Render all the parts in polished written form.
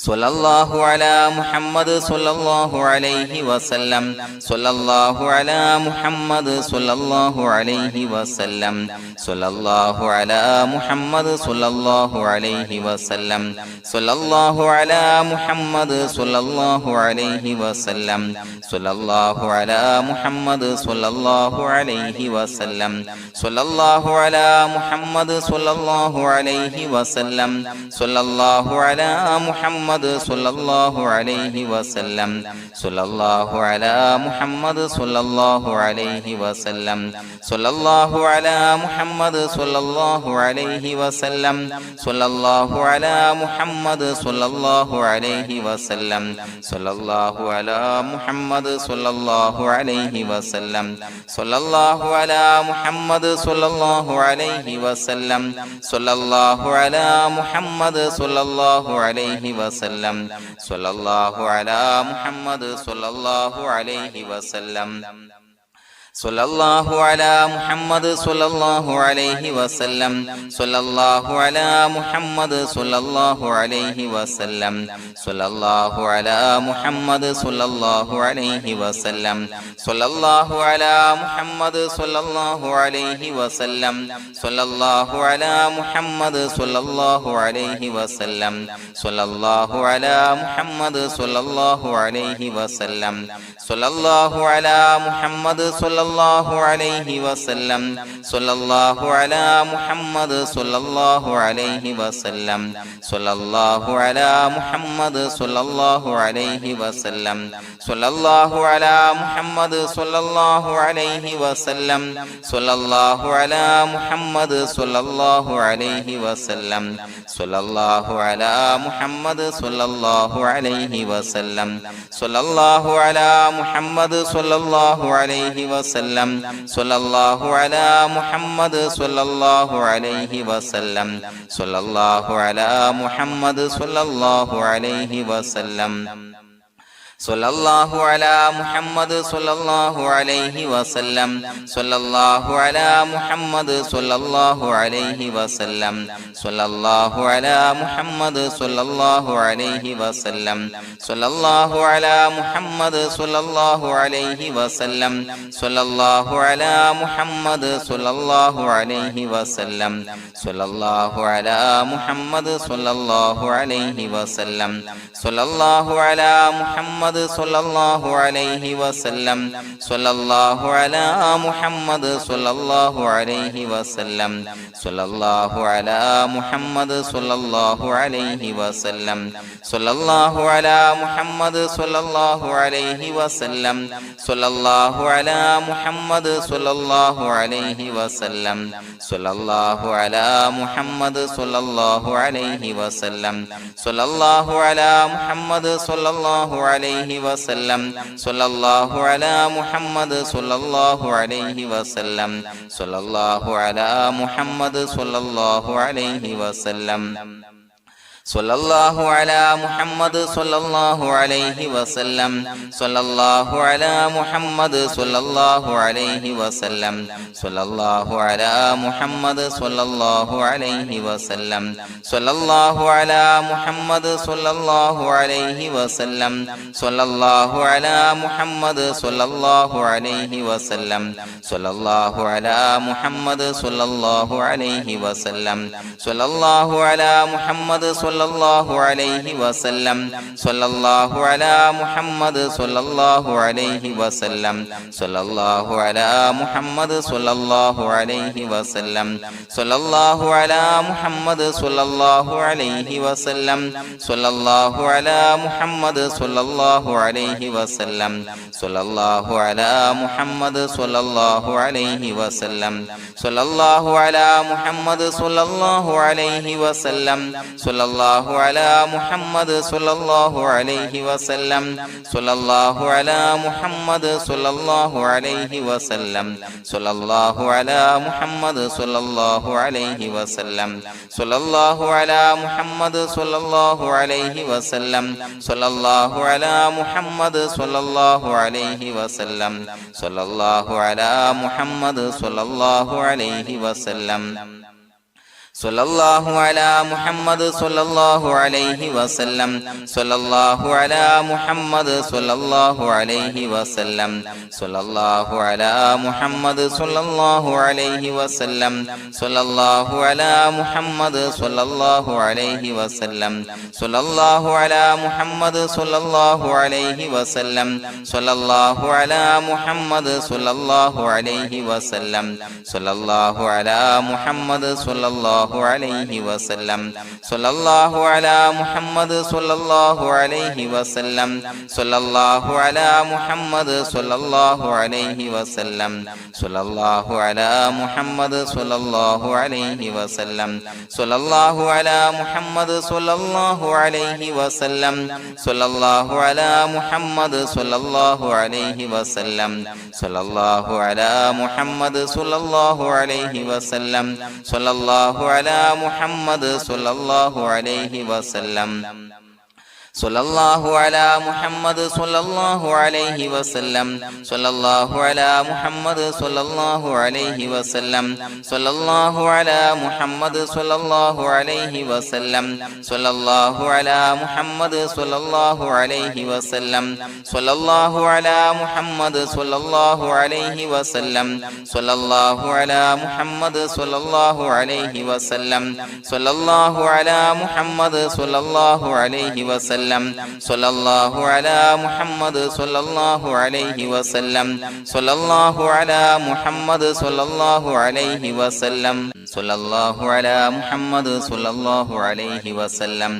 സ്വല്ലല്ലാഹു അലാ മുഹമ്മദ് സ്വല്ലല്ലാഹു അലൈഹി വസല്ലം സ്വല്ലല്ലാഹു അലാ മുഹമ്മദ് സ്വല്ലല്ലാഹു അലൈഹി വസല്ലം സ്വല്ലല്ലാഹു അലാ മുഹമ്മദ് സ്വല്ലല്ലാഹു അലൈഹി വസല്ലം സ്വല്ലല്ലാഹു അലാ മുഹമ്മദ് സ്വല്ലല്ലാഹു അലൈഹി വസല്ലം സ്വല്ലല്ലാഹു അലാ മുഹമ്മദ് സ്വല്ലല്ലാഹു അലൈഹി വസല്ലം സ്വല്ലല്ലാഹു അലാ മുഹമ്മദ് സ്വല്ലല്ലാഹു അലൈഹി വസല്ലം സ്വല്ലല്ലാഹു അലാ മുഹമ്മദ് സ്വല്ലല്ലാഹു അലൈഹി വസല്ലം സ്വല്ലല്ലാഹു അലാ മുഹമ്മദ് സ്വല്ലല്ലാഹു അലൈഹി വസല്ലം സ്വല്ലല്ലാഹു അലാ മുഹമ്മദ് സ്വല്ലല്ലാഹു അലൈഹി വസല്ലം സ്വല്ലല്ലാഹു അലാ മുഹമ്മദ് സ്വല്ലല്ലാഹു അലൈഹി വസല്ലം സ്വല്ലല്ലാഹു അലാ മുഹമ്മദ് സ്വല്ലല്ലാഹു അലൈഹി വസല്ലം സ്വല്ലല്ലാഹു അലാ മുഹമ്മദ് സ്വല്ലല്ലാഹു അലൈഹി വസല്ലം സ്വല്ലല്ലാഹു അലാ മുഹമ്മദ് സ്വല്ലല്ലാഹു അലൈഹി വസല്ലം സ്വല്ലല്ലാഹു അലാ മുഹമ്മദ് സ്വല്ലല്ലാഹു അലൈഹി വസല്ലം സ്വല്ലല്ലാഹു അലാ മുഹമ്മദ് സ്വല്ലല്ലാഹു അലൈഹി വസല്ലം സ്വല്ലല്ലാഹു അലാ മുഹമ്മദ് സ്വല്ലല്ലാഹു അലൈഹി വസല്ലം സ്വല്ലല്ലാഹു അലാ മുഹമ്മദ് സ്വല്ലല്ലാഹു അലൈഹി വസല്ലം സ്വല്ലല്ലാഹു അലാ മുഹമ്മദ് സ്വല്ലല്ലാഹു അലൈഹി വസല്ലം സ്വല്ലല്ലാഹു അലാ മുഹമ്മദ് സ്വല്ലല്ലാഹു അലൈഹി വസല്ലം സ്വല്ലല്ലാഹു അലാ മുഹമ്മദ് സ്വല്ലല്ലാഹു അലൈഹി വസല്ലം സ്വല്ലല്ലാഹു അലാ മുഹമ്മദ് സ്വല്ലല്ലാഹു അലൈഹി വസല്ലം സ്വല്ലല്ലാഹു അലാ മുഹമ്മദ് സ്വല്ലല്ലാഹു അലൈഹി വസല്ലം സ്വല്ലല്ലാഹു അലാ മുഹമ്മദ് സ്വല്ലല്ലാഹു അലൈഹി വസല്ലം സ്വല്ലല്ലാഹു അലാ മുഹമ്മദ് സ്വല്ലല്ലാഹു അലൈഹി വസല്ലം സ്വല്ലല്ലാഹു അലാ മുഹമ്മദ് സ്വല്ലല്ലാഹു അലൈഹി വസല്ലം സ്വല്ലല്ലാഹു അലാ മുഹമ്മദ് സ്വല്ലല്ലാഹു അലൈഹി വസല്ലം സ്വല്ലല്ലാഹു അലാ മുഹമ്മദ് സ്വല്ലല്ലാഹു അലൈഹി വസല്ലം സ്വല്ലല്ലാഹു അലാ മുഹമ്മദ് സ്വല്ലല്ലാഹു അലൈഹി വസല്ലം സ്വല്ലല്ലാഹു അലാ മുഹമ്മദ് സ്വല്ലല്ലാഹു അലൈഹി വസല്ലം സ്വല്ലല്ലാഹു അലാ മുഹമ്മദ് സ്വല്ലല്ലാഹു അലൈഹി വസല്ലം സ്വല്ലല്ലാഹു അലാ മുഹമ്മദ് സ്വല്ലല്ലാഹു അലൈഹി വസല്ലം സ്വല്ലല്ലാഹു അലാ മുഹമ്മദ് സ്വല്ലല്ലാഹു അലൈഹി വസല്ലം സ്വല്ലല്ലാഹു അലാ മുഹമ്മദ് സ്വല്ലല്ലാഹു അലൈഹി വസല്ലം സ്വല്ലല്ലാഹു അലാ മുഹമ്മദ് സ്വല്ലല്ലാഹു അലൈഹി വസല്ലം സ്വല്ലല്ലാഹു അലാ മുഹമ്മദ് സ്വല്ലല്ലാഹു അലൈഹി വസല്ലം സ്വല്ലല്ലാഹു അലാ മുഹമ്മദ് സ്വല്ലല്ലാഹു അലൈഹി വസല്ലം സ്വല്ലല്ലാഹു അലാ മുഹമ്മദ് സ്വല്ലല്ലാഹു അലൈഹി വസല്ലം സ്വല്ലല്ലാഹു അലാ മുഹമ്മദ് സ്വല്ലല്ലാഹു അലൈഹി വസല്ലം സ്വല്ലല്ലാഹു അലാ മുഹമ്മദ് സ്വല്ലല്ലാഹു അലൈഹി വസല്ലം സ്വല്ലല്ലാഹു അലാ മുഹമ്മദ് സ്വല്ലല്ലാഹു അലൈഹി വസല്ലം സ്വല്ലല്ലാഹു അലാ മുഹമ്മദ് സ്വല്ലല്ലാഹു അലൈഹി വസല്ലം സ്വല്ലല്ലാഹു അലാ മുഹമ്മദ് സ്വല്ലല്ലാഹു അലൈഹി വസല്ലം സ്വല്ലല്ലാഹു അലാ മുഹമ്മദ് സ്വല്ലല്ലാഹു അലൈഹി വസല്ലം സ്വല്ലല്ലാഹു അലാ മുഹമ്മദ് സ്വല്ലല്ലാഹു അലൈഹി വസല്ലം സ്വല്ലല്ലാഹു അലാ മുഹമ്മദ് സ്വല്ലല്ലാഹു അലൈഹി വസല്ലം സ്വല്ലല്ലാഹു അലാ മുഹമ്മദ് സ്വല്ലല്ലാഹു അലൈഹി വസല്ലം സ്വല്ലല്ലാഹു അലാ മുഹമ്മദ് സ്വല്ലല്ലാഹു അലൈഹി വസല്ലം സ്വല്ലല്ലാഹു അലാ മുഹമ്മദ് സ്വല്ലല്ലാഹു അലൈഹി വസല്ലം സ്വല്ലല്ലാഹു അലാ മുഹമ്മദ് സ്വല്ലല്ലാഹു അലൈഹി വസല്ലം സ്വല്ലല്ലാഹു അലാ മുഹമ്മദ് സ്വല്ലല്ലാഹു അലൈഹി വസല്ലം സ്വല്ലല്ലാഹു അലാ മുഹമ്മദ് സ്വല്ലല്ലാഹു അലൈഹി വസല്ലം സ്വല്ലല്ലാഹു അലാ മുഹമ്മദ് സ്വല്ലല്ലാഹു അലൈഹി വസല്ലം സ്വല്ലല്ലാഹു അലാ മുഹമ്മദ് സ്വല്ലല്ലാഹു അലൈഹി വസല്ലം സ്വല്ലല്ലാഹു അലാ മുഹമ്മദ് സ്വല്ലല്ലാഹു അലൈഹി വസല്ലം സ്വല്ലല്ലാഹു അലാ മുഹമ്മദ് സ്വല്ലല്ലാഹു അലൈഹി വസല്ലം സ്വല്ലല്ലാഹു അലാ മുഹമ്മദ് സ്വല്ലല്ലാഹു അലൈഹി വസല്ലം സ്വല്ലല്ലാഹു അലാ മുഹമ്മദ് സ്വല്ലല്ലാഹു അലൈഹി വസല്ലം സ്വല്ലല്ലാഹു അലാ മുഹമ്മദ് സ്വല്ലല്ലാഹു അലൈഹി വസല്ലം സ്വല്ലല്ലാഹു അലാ മുഹമ്മദ് സ്വല്ലല്ലാഹു അലൈഹി വസല്ലം സ്വല്ലല്ലാഹു അലാ മുഹമ്മദ് സ്വല്ലല്ലാഹു അലൈഹി വസല്ലം സ്വല്ലല്ലാഹു അലാ മുഹമ്മദ് സ്വല്ലല്ലാഹു അലൈഹി വസല്ലം സ്വല്ലല്ലാഹു അലാ മുഹമ്മദ് സ്വല്ലല്ലാഹു അലൈഹി വസല്ലം സ്വല്ലല്ലാഹു അലാ മുഹമ്മദ് സ്വല്ലല്ലാഹു അലൈഹി വസല്ലം സ്വല്ലല്ലാഹു അലാ മുഹമ്മദ് സ്വല്ലല്ലാഹു അലൈഹി വസല്ലം സ്വല്ലല്ലാഹു അലാ മുഹമ്മദ് സ്വല്ലല്ലാഹു അലൈഹി വസല്ലം സ്വല്ലല്ലാഹു അലാ മുഹമ്മദ് സ്വല്ലല്ലാഹു അലൈഹി വസല്ലം സ്വല്ലല്ലാഹു അലാ മുഹമ്മദ് സ്വല്ലല്ലാഹു അലൈഹി വസല്ലം സ്വല്ലല്ലാഹു അലാ മുഹമ്മദ് സ്വല്ലല്ലാഹു അലൈഹി വസല്ലം സ്വല്ലല്ലാഹു അലാ മുഹമ്മദ് സ്വല്ലല്ലാഹു അലൈഹി വസല്ലം സ്വല്ലല്ലാഹു അലാ മുഹമ്മദ് സ്വല്ലല്ലാഹു അലൈഹി വസല്ലം സ്വല്ലല്ലാഹു അലാ മുഹമ്മദ് സ്വല്ലല്ലാഹു അലൈഹി വസല്ലം സ്വല്ലല്ലാഹു അലാ മുഹമ്മദ് സ്വല്ലല്ലാഹു അലൈഹി വസല്ലം സ്വല്ലല്ലാഹു അലാ മുഹമ്മദ് സ്വല്ലല്ലാഹു അലൈഹി വസല്ലം സ്വല്ലല്ലാഹു അലാ മുഹമ്മദ് സ്വല്ലല്ലാഹു അലൈഹി വസല്ലം സ്വല്ലല്ലാഹു അലാ മുഹമ്മദ് സ്വല്ലല്ലാഹു അലൈഹി വസല്ലം സ്വല്ലല്ലാഹു അലാ മുഹമ്മദ് സ്വല്ലല്ലാഹു അലൈഹി വസല്ലം സ്വല്ലല്ലാഹു അലാ മുഹമ്മദ് സ്വല്ലല്ലാഹു അലൈഹി വസല്ലം സ്വല്ലല്ലാഹു അലാ മുഹമ്മദ് സ്വല്ലല്ലാഹു അലൈഹി വസല്ലം സ്വല്ലല്ലാഹു അലാ മുഹമ്മദ് സ്വല്ലല്ലാഹു അലൈഹി വസല്ലം സ്വല്ലല്ലാഹു അലാ മുഹമ്മദ് സ്വല്ലല്ലാഹു അലൈഹി വസല്ലം സ്വല്ലല്ലാഹു അലാ മുഹമ്മദ് സ്വല്ലല്ലാഹു അലൈഹി വസല്ലം സ്വല്ലല്ലാഹു അലാ മുഹമ്മദ് സ്വല്ലല്ലാഹു അലൈഹി വസല്ലം സ്വല്ലല്ലാഹു അലാ മുഹമ്മദ് സ്വല്ലല്ലാഹു അലൈഹി വസല്ലം സ്വല്ലല്ലാഹു അലാ മുഹമ്മദ് സ്വല്ലല്ലാഹു അലൈഹി വസല്ലം സ്വല്ലല്ലാഹു അലാ മുഹമ്മദ് സ്വല്ലല്ലാഹു അലൈഹി വസല്ലം സ്വല്ലല്ലാഹു അലാ മുഹമ്മദ് സ്വല്ലല്ലാഹു അലൈഹി വസല്ലം സ്വല്ലല്ലാഹു അലാ മുഹമ്മദ് സ്വല്ലല്ലാഹു അലൈഹി വസല്ലം സ്വല്ലല്ലാഹു അലാ മുഹമ്മദ് സ്വല്ലല്ലാഹു അലൈഹി വസല്ലം സ്വല്ലല്ലാഹു അലാ മുഹമ്മദ് സ്വല്ലല്ലാഹു അലൈഹി വസല്ലം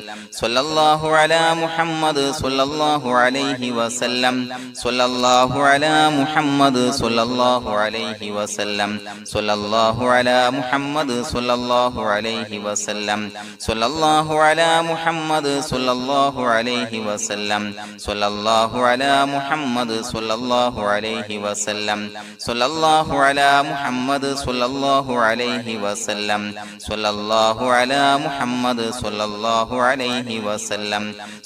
സ്വല്ലല്ലാഹു അലാ മുഹമ്മദ് സ്വല്ലല്ലാഹു അലൈഹി വസല്ലം സ്വല്ലല്ലാഹു അലാ മുഹമ്മദ് സ്വല്ലല്ലാഹു അലൈഹി വസല്ലം സ്വല്ലല്ലാഹു അലാ മുഹമ്മദ് സ്വല്ലല്ലാഹു അലൈഹി വസല്ലം സ്വല്ലല്ലാഹു അലാ മുഹമ്മദ് സ്വല്ലല്ലാഹു അലൈഹി വസല്ലം സ്വല്ലല്ലാഹു അലാ മുഹമ്മദ് സ്വല്ലല്ലാഹു അലൈഹി വസല്ലം സ്വല്ലല്ലാഹു അലാ മുഹമ്മദ് സ്വല്ലല്ലാഹു അലൈഹി വസല്ലം സ്വല്ലല്ലാഹു അലാ മുഹമ്മദ് സ്വല്ലല്ലാഹു അലൈഹി വസല്ലം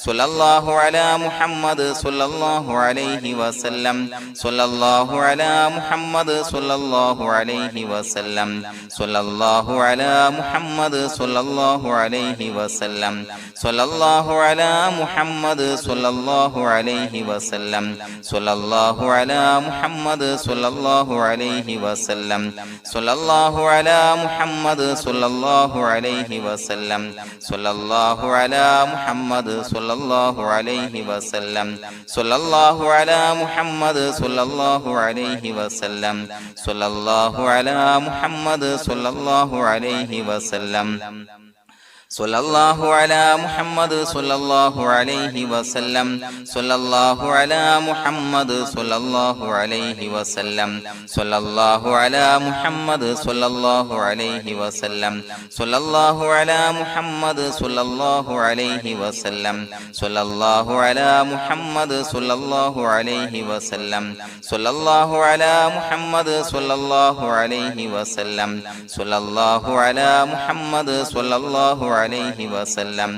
സ്വല്ലല്ലാഹു അലാ മുഹമ്മദ് സ്വല്ലല്ലാഹു അലൈഹി വസല്ലം സ്വല്ലല്ലാഹു അലാ മുഹമ്മദ് സ്വല്ലല്ലാഹു അലൈഹി വസല്ലം സ്വല്ലല്ലാഹു അലാ മുഹമ്മദ് സ്വല്ലല്ലാഹു അലൈഹി വസല്ലം സ്വല്ലല്ലാഹു അലാ മുഹമ്മദ് സ്വല്ലല്ലാഹു അലൈഹി വസല്ലം സ്വല്ലല്ലാഹു അലാ മുഹമ്മദ് സ്വല്ലല്ലാഹു അലൈഹി വസല്ലം സ്വല്ലല്ലാഹു അലാ മുഹമ്മദ് സ്വല്ലല്ലാഹു അലൈഹി വസല്ലം സ്വല്ലല്ലാഹു അലാ മുഹമ്മദ് സ്വല്ലല്ലാഹു അലൈഹി വസല്ലം സ്വല്ലല്ലാഹു അലാ മുഹമ്മദ് സ്വല്ലല്ലാഹു അലൈഹി വസല്ലം സ്വല്ലല്ലാഹു അലാ മുഹമ്മദ് സ്വല്ലല്ലാഹു അലൈഹി വസല്ലം സ്വല്ലല്ലാഹു അലാ മുഹമ്മദ് സ്വല്ലല്ലാഹു അലൈഹി വസല്ലം സ്വല്ലല്ലാഹു അലാ മുഹമ്മദ് സ്വല്ലല്ലാഹു അലൈഹി വസല്ലം സ്വല്ലല്ലാഹു അലാ മുഹമ്മദ് സ്വല്ലല്ലാഹു അലൈഹി വസല്ലം സ്വല്ലല്ലാഹു അലാ മുഹമ്മദ് സ്വല്ലല്ലാഹു അലൈഹി വസല്ലം സ്വല്ലല്ലാഹു അലാ മുഹമ്മദ് സ്വല്ലല്ലാഹു അലൈഹി വസല്ലം സ്വല്ലല്ലാഹു അലാ മുഹമ്മദ് സ്വല്ലല്ലാഹു അലൈഹി വസല്ലം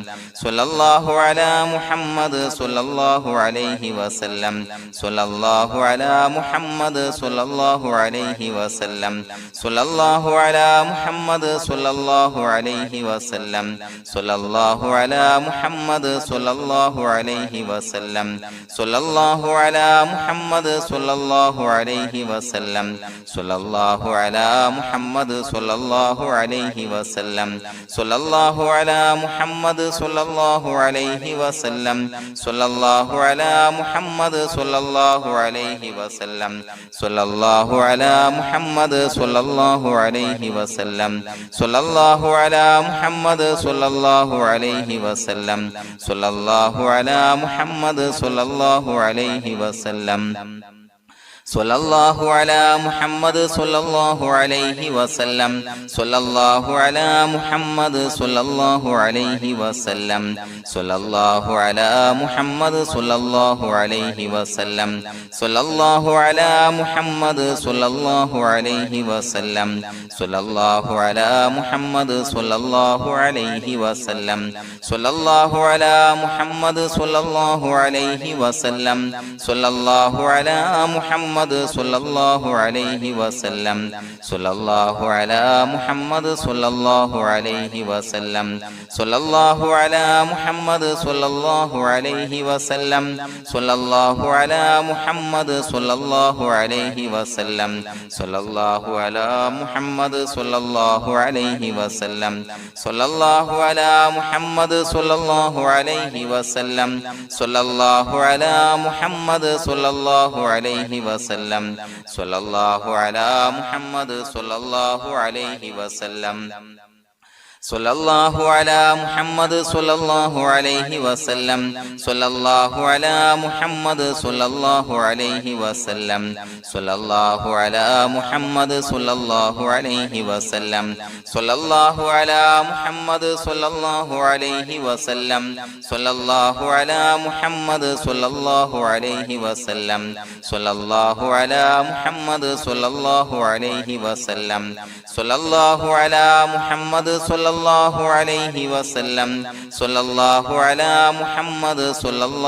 സ്വല്ലല്ലാഹു അലാ മുഹമ്മദ് സ്വല്ലല്ലാഹു അലൈഹി വസല്ലം സ്വല്ലല്ലാഹു അലാ മുഹമ്മദ് സ്വല്ലല്ലാഹു അലൈഹി വസല്ലം സ്വല്ലല്ലാഹു അലാ മുഹമ്മദ് സ്വല്ലല്ലാഹു അലൈഹി വസല്ലം സ്വല്ലല്ലാഹു അലാ മുഹമ്മദ് സ്വല്ലല്ലാഹു അലൈഹി വസല്ലം സ്വല്ലല്ലാഹു അലാ മുഹമ്മദ് സ്വല്ലല്ലാഹു അലൈഹി വസല്ലം സ്വല്ലല്ലാഹു അലാ മുഹമ്മദ് സ്വല്ലല്ലാഹു അലൈഹി വസല്ലം സ്വല്ലല്ലാഹു അലാ മുഹമ്മദ് സ്വല്ലല്ലാഹു അലൈഹി വസല്ലം സ്വല്ലല്ലാഹു അലാ മുഹമ്മദ് സ്വല്ലല്ലാഹു അലൈഹി വസല്ലം സ്വല്ലല്ലാഹു അലാ മുഹമ്മദ് സ്വല്ലല്ലാഹു അലൈഹി വസല്ലം സ്വല്ലല്ലാഹു അലാ മുഹമ്മദ് സ്വല്ലല്ലാഹു അലൈഹി വസല്ലം സ്വല്ലല്ലാഹു അലാ മുഹമ്മദ് സ്വല്ലല്ലാഹു അലൈഹി വസല്ലം സ്വല്ലല്ലാഹു അലാ മുഹമ്മദ് സ്വല്ലല്ലാഹു അലൈഹി വസല്ലം സ്വല്ലല്ലാഹു അലാ മുഹമ്മദ് സ്വല്ലല്ലാഹു അലൈഹി വസല്ലം സ്വല്ലല്ലാഹു അലാ മുഹമ്മദ് സ്വല്ലല്ലാഹു അലൈഹി വസല്ലം സ്വല്ലല്ലാഹു അലാ മുഹമ്മദ് സ്വല്ലല്ലാഹു അലൈഹി വസല്ലം സ്വല്ലല്ലാഹു അലാ മുഹമ്മദ് സ്വല്ലല്ലാഹു അലൈഹി വസല്ലം സ്വല്ലല്ലാഹു അലാ മുഹമ്മദ് മുഹമ്മദ് സ്വല്ലല്ലാഹു അലൈഹി വസല്ലം സ്വല്ലല്ലാഹു അലാ മുഹമ്മദ് സ്വല്ലല്ലാഹു അലൈഹി വസല്ലം സ്വല്ലല്ലാഹു അലാ മുഹമ്മദ് സ്വല്ലല്ലാഹു അലൈഹി വസല്ലം സ്വല്ലല്ലാഹു അലാ മുഹമ്മദ് സ്വല്ലല്ലാഹു അലൈഹി വസല്ലം സ്വല്ലല്ലാഹു അലാ മുഹമ്മദ് സ്വല്ലല്ലാഹു അലൈഹി വസല്ലം സ്വല്ലല്ലാഹു അലാ മുഹമ്മദ് സ്വല്ലല്ലാഹു അലൈഹി വസല്ലം സ്വല്ലല്ലാഹു അലാ മുഹമ്മദ് സ്വല്ലല്ലാഹു അലൈഹി വസല്ലം സ്വല്ലല്ലാഹു അലാ മുഹമ്മദ് സ്വല്ലല്ലാഹു അലൈഹി വസല്ലം സ്വല്ലല്ലാഹു അലാ മുഹമ്മദ് സ്വല്ലല്ലാഹു അലൈഹി വസല്ലം സ്വല്ലല്ലാഹു അലാ മുഹമ്മദ് സ്വല്ലല്ലാഹു അലൈഹി വസല്ലം സ്വല്ലല്ലാഹു അലാ മുഹമ്മദ് സ്വല്ലല്ലാഹു അലൈഹി വസല്ലം സ്വല്ലല്ലാഹു അലാ മുഹമ്മദ് സ്വല്ലല്ലാഹു അലൈഹി വസല്ലം സ്വല്ലല്ലാഹു അലാ മുഹമ്മദ് സ്വല്ലല്ലാഹു അലൈഹി വസല്ലം സ്വല്ലല്ലാഹു അലാ മുഹമ്മദ് സ്വല്ലല്ലാഹു അലൈഹി വസല്ലം സ്വല്ലല്ലാഹു അലാ മുഹമ്മദ് സ്വല്ലല്ലാഹു അലൈഹി വസല്ലം സ്വല്ലല്ലാഹു അലാ മുഹമ്മദ് സ്വല്ലല്ലാഹു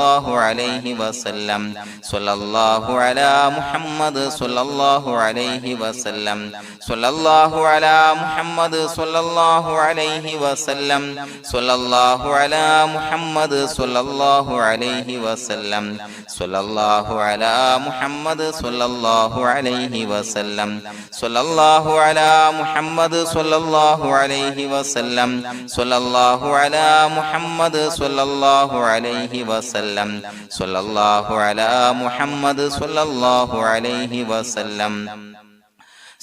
അലൈഹി വസല്ലം സ്വല്ലല്ലാഹു അലാ മുഹമ്മദ് സ്വല്ലല്ലാഹു അലൈഹി വസല്ലം സ്വല്ലല്ലാഹു അലാ മുഹമ്മദ് സ്വല്ലല്ലാഹു അലൈഹി വസല്ലം സ്വല്ലല്ലാഹു അലാ മുഹമ്മദ് സ്വല്ലല്ലാഹു അലൈഹി വസല്ലം സ്വല്ലല്ലാഹു അലാ മുഹമ്മദ് സ്വല്ലല്ലാഹു അലൈഹി വസല്ലം സ്വല്ലല്ലാഹു അലാ മുഹമ്മദ് സ്വല്ലല്ലാഹു അലൈഹി വസല്ലം സ്വല്ലല്ലാഹു അലാ മുഹമ്മദ് സ്വല്ലല്ലാഹു അലൈഹി വസല്ലം സ്വല്ലല്ലാഹു അലാ മുഹമ്മദ് സ്വല്ലല്ലാഹു അലൈഹി വസല്ലം സ്വല്ലല്ലാഹു അലാ മുഹമ്മദ് സ്വല്ലല്ലാഹു അലൈഹി വസല്ലം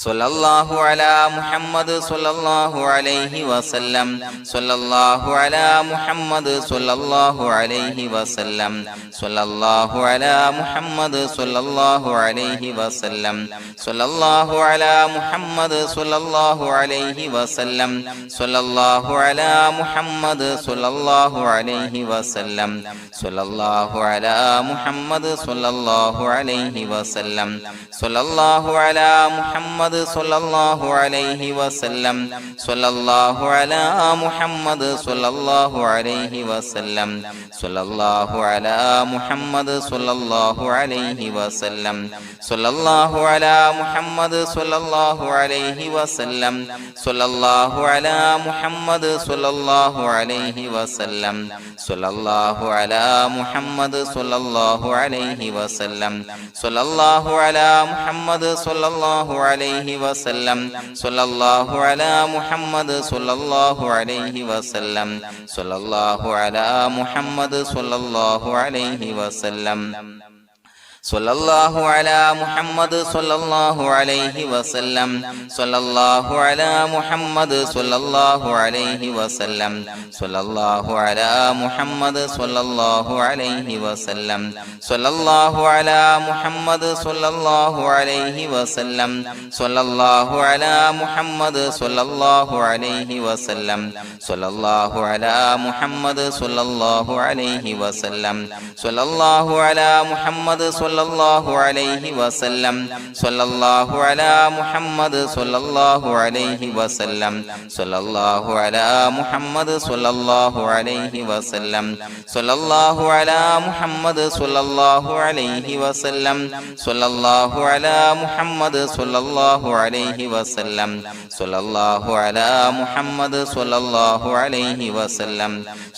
സ്വല്ലല്ലാഹു അലാ മുഹമ്മദ് സ്വല്ലല്ലാഹു അലൈഹി വസല്ലം സ്വല്ലല്ലാഹു അലാ മുഹമ്മദ് സ്വല്ലല്ലാഹു അലൈഹി വസല്ലം സ്വല്ലല്ലാഹു അലാ മുഹമ്മദ് സ്വല്ലല്ലാഹു അലൈഹി വസല്ലം സ്വല്ലല്ലാഹു അലാ മുഹമ്മദ് സ്വല്ലല്ലാഹു അലൈഹി വസല്ലം സ്വല്ലല്ലാഹു അലാ മുഹമ്മദ് സ്വല്ലല്ലാഹു അലൈഹി വസല്ലം സ്വല്ലല്ലാഹു അലാ മുഹമ്മദ് സ്വല്ലല്ലാഹു അലൈഹി വസല്ലം സ്വല്ലല്ലാഹു അലാ മുഹമ്മദ് സ്വല്ലല്ലാഹു അലൈഹി വസല്ലം സ്വല്ലല്ലാഹു അലാ മുഹമ്മദ് സ്വല്ലല്ലാഹു അലൈഹി വസല്ലം സ്വല്ലല്ലാഹു അലാ മുഹമ്മദ് സ്വല്ലല്ലാഹു അലൈഹി വസല്ലം സ്വല്ലല്ലാഹു അലാ മുഹമ്മദ് സ്വല്ലല്ലാഹു അലൈഹി വസല്ലം സ്വല്ലല്ലാഹു അലാ മുഹമ്മദ് സ്വല്ലല്ലാഹു അലൈഹി വസല്ലം സ്വല്ലല്ലാഹു അലാ മുഹമ്മദ് സ്വല്ലല്ലാഹു അലൈഹി വസല്ലം സ്വല്ലല്ലാഹു അലാ മുഹമ്മദ് സ്വല്ലല്ലാഹു അലൈഹി വസല്ലം സ്വല്ലല്ലാഹു അലാ മുഹമ്മദ് സ്വല്ലല്ലാഹു അലൈഹി വസല്ലം സ്വല്ലല്ലാഹു അലാ മുഹമ്മദ് സ്വല്ലല്ലാഹു അലൈഹി വസല്ലം സ്വല്ലല്ലാഹു അലാ മുഹമ്മദ് സ്വല്ലല്ലാഹു അലൈഹി വസല്ലം സ്വല്ലല്ലാഹു അലാ മുഹമ്മദ് സ്വല്ലല്ലാഹു അലൈഹി വസല്ലം സ്വല്ലല്ലാഹു അലാ മുഹമ്മദ് സ്വല്ലല്ലാഹു അലൈഹി വസല്ലം സ്വല്ലല്ലാഹു അലാ മുഹമ്മദ് സ്വല്ലല്ലാഹു അലൈഹി വസല്ലം സ്വല്ലല്ലാഹു അലാ മുഹമ്മദ് സ്വല്ലല്ലാഹു അലൈഹി വസല്ലം സ്വല്ലല്ലാഹു അലാ മുഹമ്മദ് സ്വല്ലല്ലാഹു അലൈഹി വസല്ലം സ്വല്ലല്ലാഹു അലാ മുഹമ്മദ് സ്വല്ലല്ലാഹു അലൈഹി വസല്ലം സ്വല്ലല്ലാഹു അലാ മുഹമ്മദ് സ്വല്ലല്ലാഹു അലൈഹി വസല്ലം സ്വല്ലല്ലാഹു അലാ മുഹമ്മദ് സ്വല്ലല്ലാഹു അലൈഹി വസല്ലം സ്വല്ലല്ലാഹു അലാ മുഹമ്മദ് സ്വല്ലല്ലാഹു അലൈഹി വസല്ലം സ്വല്ലല്ലാഹു അലാ മുഹമ്മദ് സ്വല്ലല്ലാഹു അലൈഹി വസല്ലം സ്വല്ലല്ലാഹു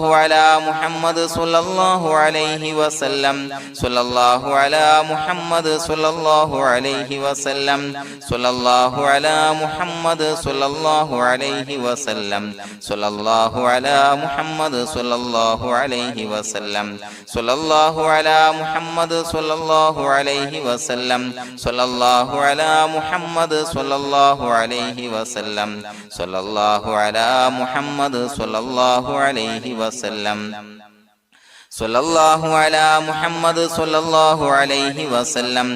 അലാ മുഹമ്മദ് സ്വല്ലല്ലാഹു അലൈഹി വസല്ലം സ്വല്ലല്ലാഹു അലാ മുഹമ്മദ് സ്വല്ലല്ലാഹു അലൈഹി വസല്ലം സ്വല്ലല്ലാഹു അലാ മുഹമ്മദ് സ്വല്ലല്ലാഹു അലൈഹി വസല്ലം സ്വല്ലല്ലാഹു അലാ മുഹമ്മദ് സ്വല്ലല്ലാഹു അലൈഹി വസല്ലം സ്വല്ലല്ലാഹു അലാ മുഹമ്മദ് സ്വല്ലല്ലാഹു അലൈഹി വസല്ലം സ്വല്ലല്ലാഹു അലാ മുഹമ്മദ് സ്വല്ലല്ലാഹു അലൈഹി വസല്ലം സ്വല്ലല്ലാഹു അലാ മുഹമ്മദ് സ്വല്ലല്ലാഹു അലൈഹി വസല്ലം സ്വല്ലല്ലാഹു അലാ മുഹമ്മദ് സ്വല്ലല്ലാഹു അലൈഹി വസല്ലം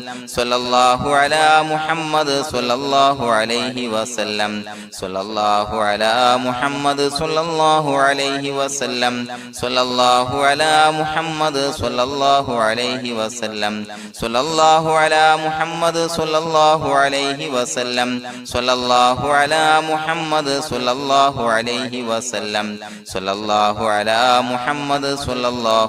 സ്വല്ലല്ലാഹു അലാ മുഹമ്മദ് സ്വല്ലല്ലാഹു അലൈഹി വസല്ലം സ്വല്ലല്ലാഹു അലാ മുഹമ്മദ് സ്വല്ലല്ലാഹു അലൈഹി വസല്ലം സ്വല്ലല്ലാഹു അലാ മുഹമ്മദ് സ്വല്ലല്ലാഹു അലൈഹി വസല്ലം സ്വല്ലല്ലാഹു അലാ മുഹമ്മദ് സ്വല്ലല്ലാഹു അലൈഹി വസല്ലം സ്വല്ലല്ലാഹു അലാ മുഹമ്മദ് സ്വല്ലല്ലാഹു അലൈഹി വസല്ലം സ്വല്ലല്ലാഹു അലാ മുഹമ്മദ് സ്വല്ലല്ലാഹു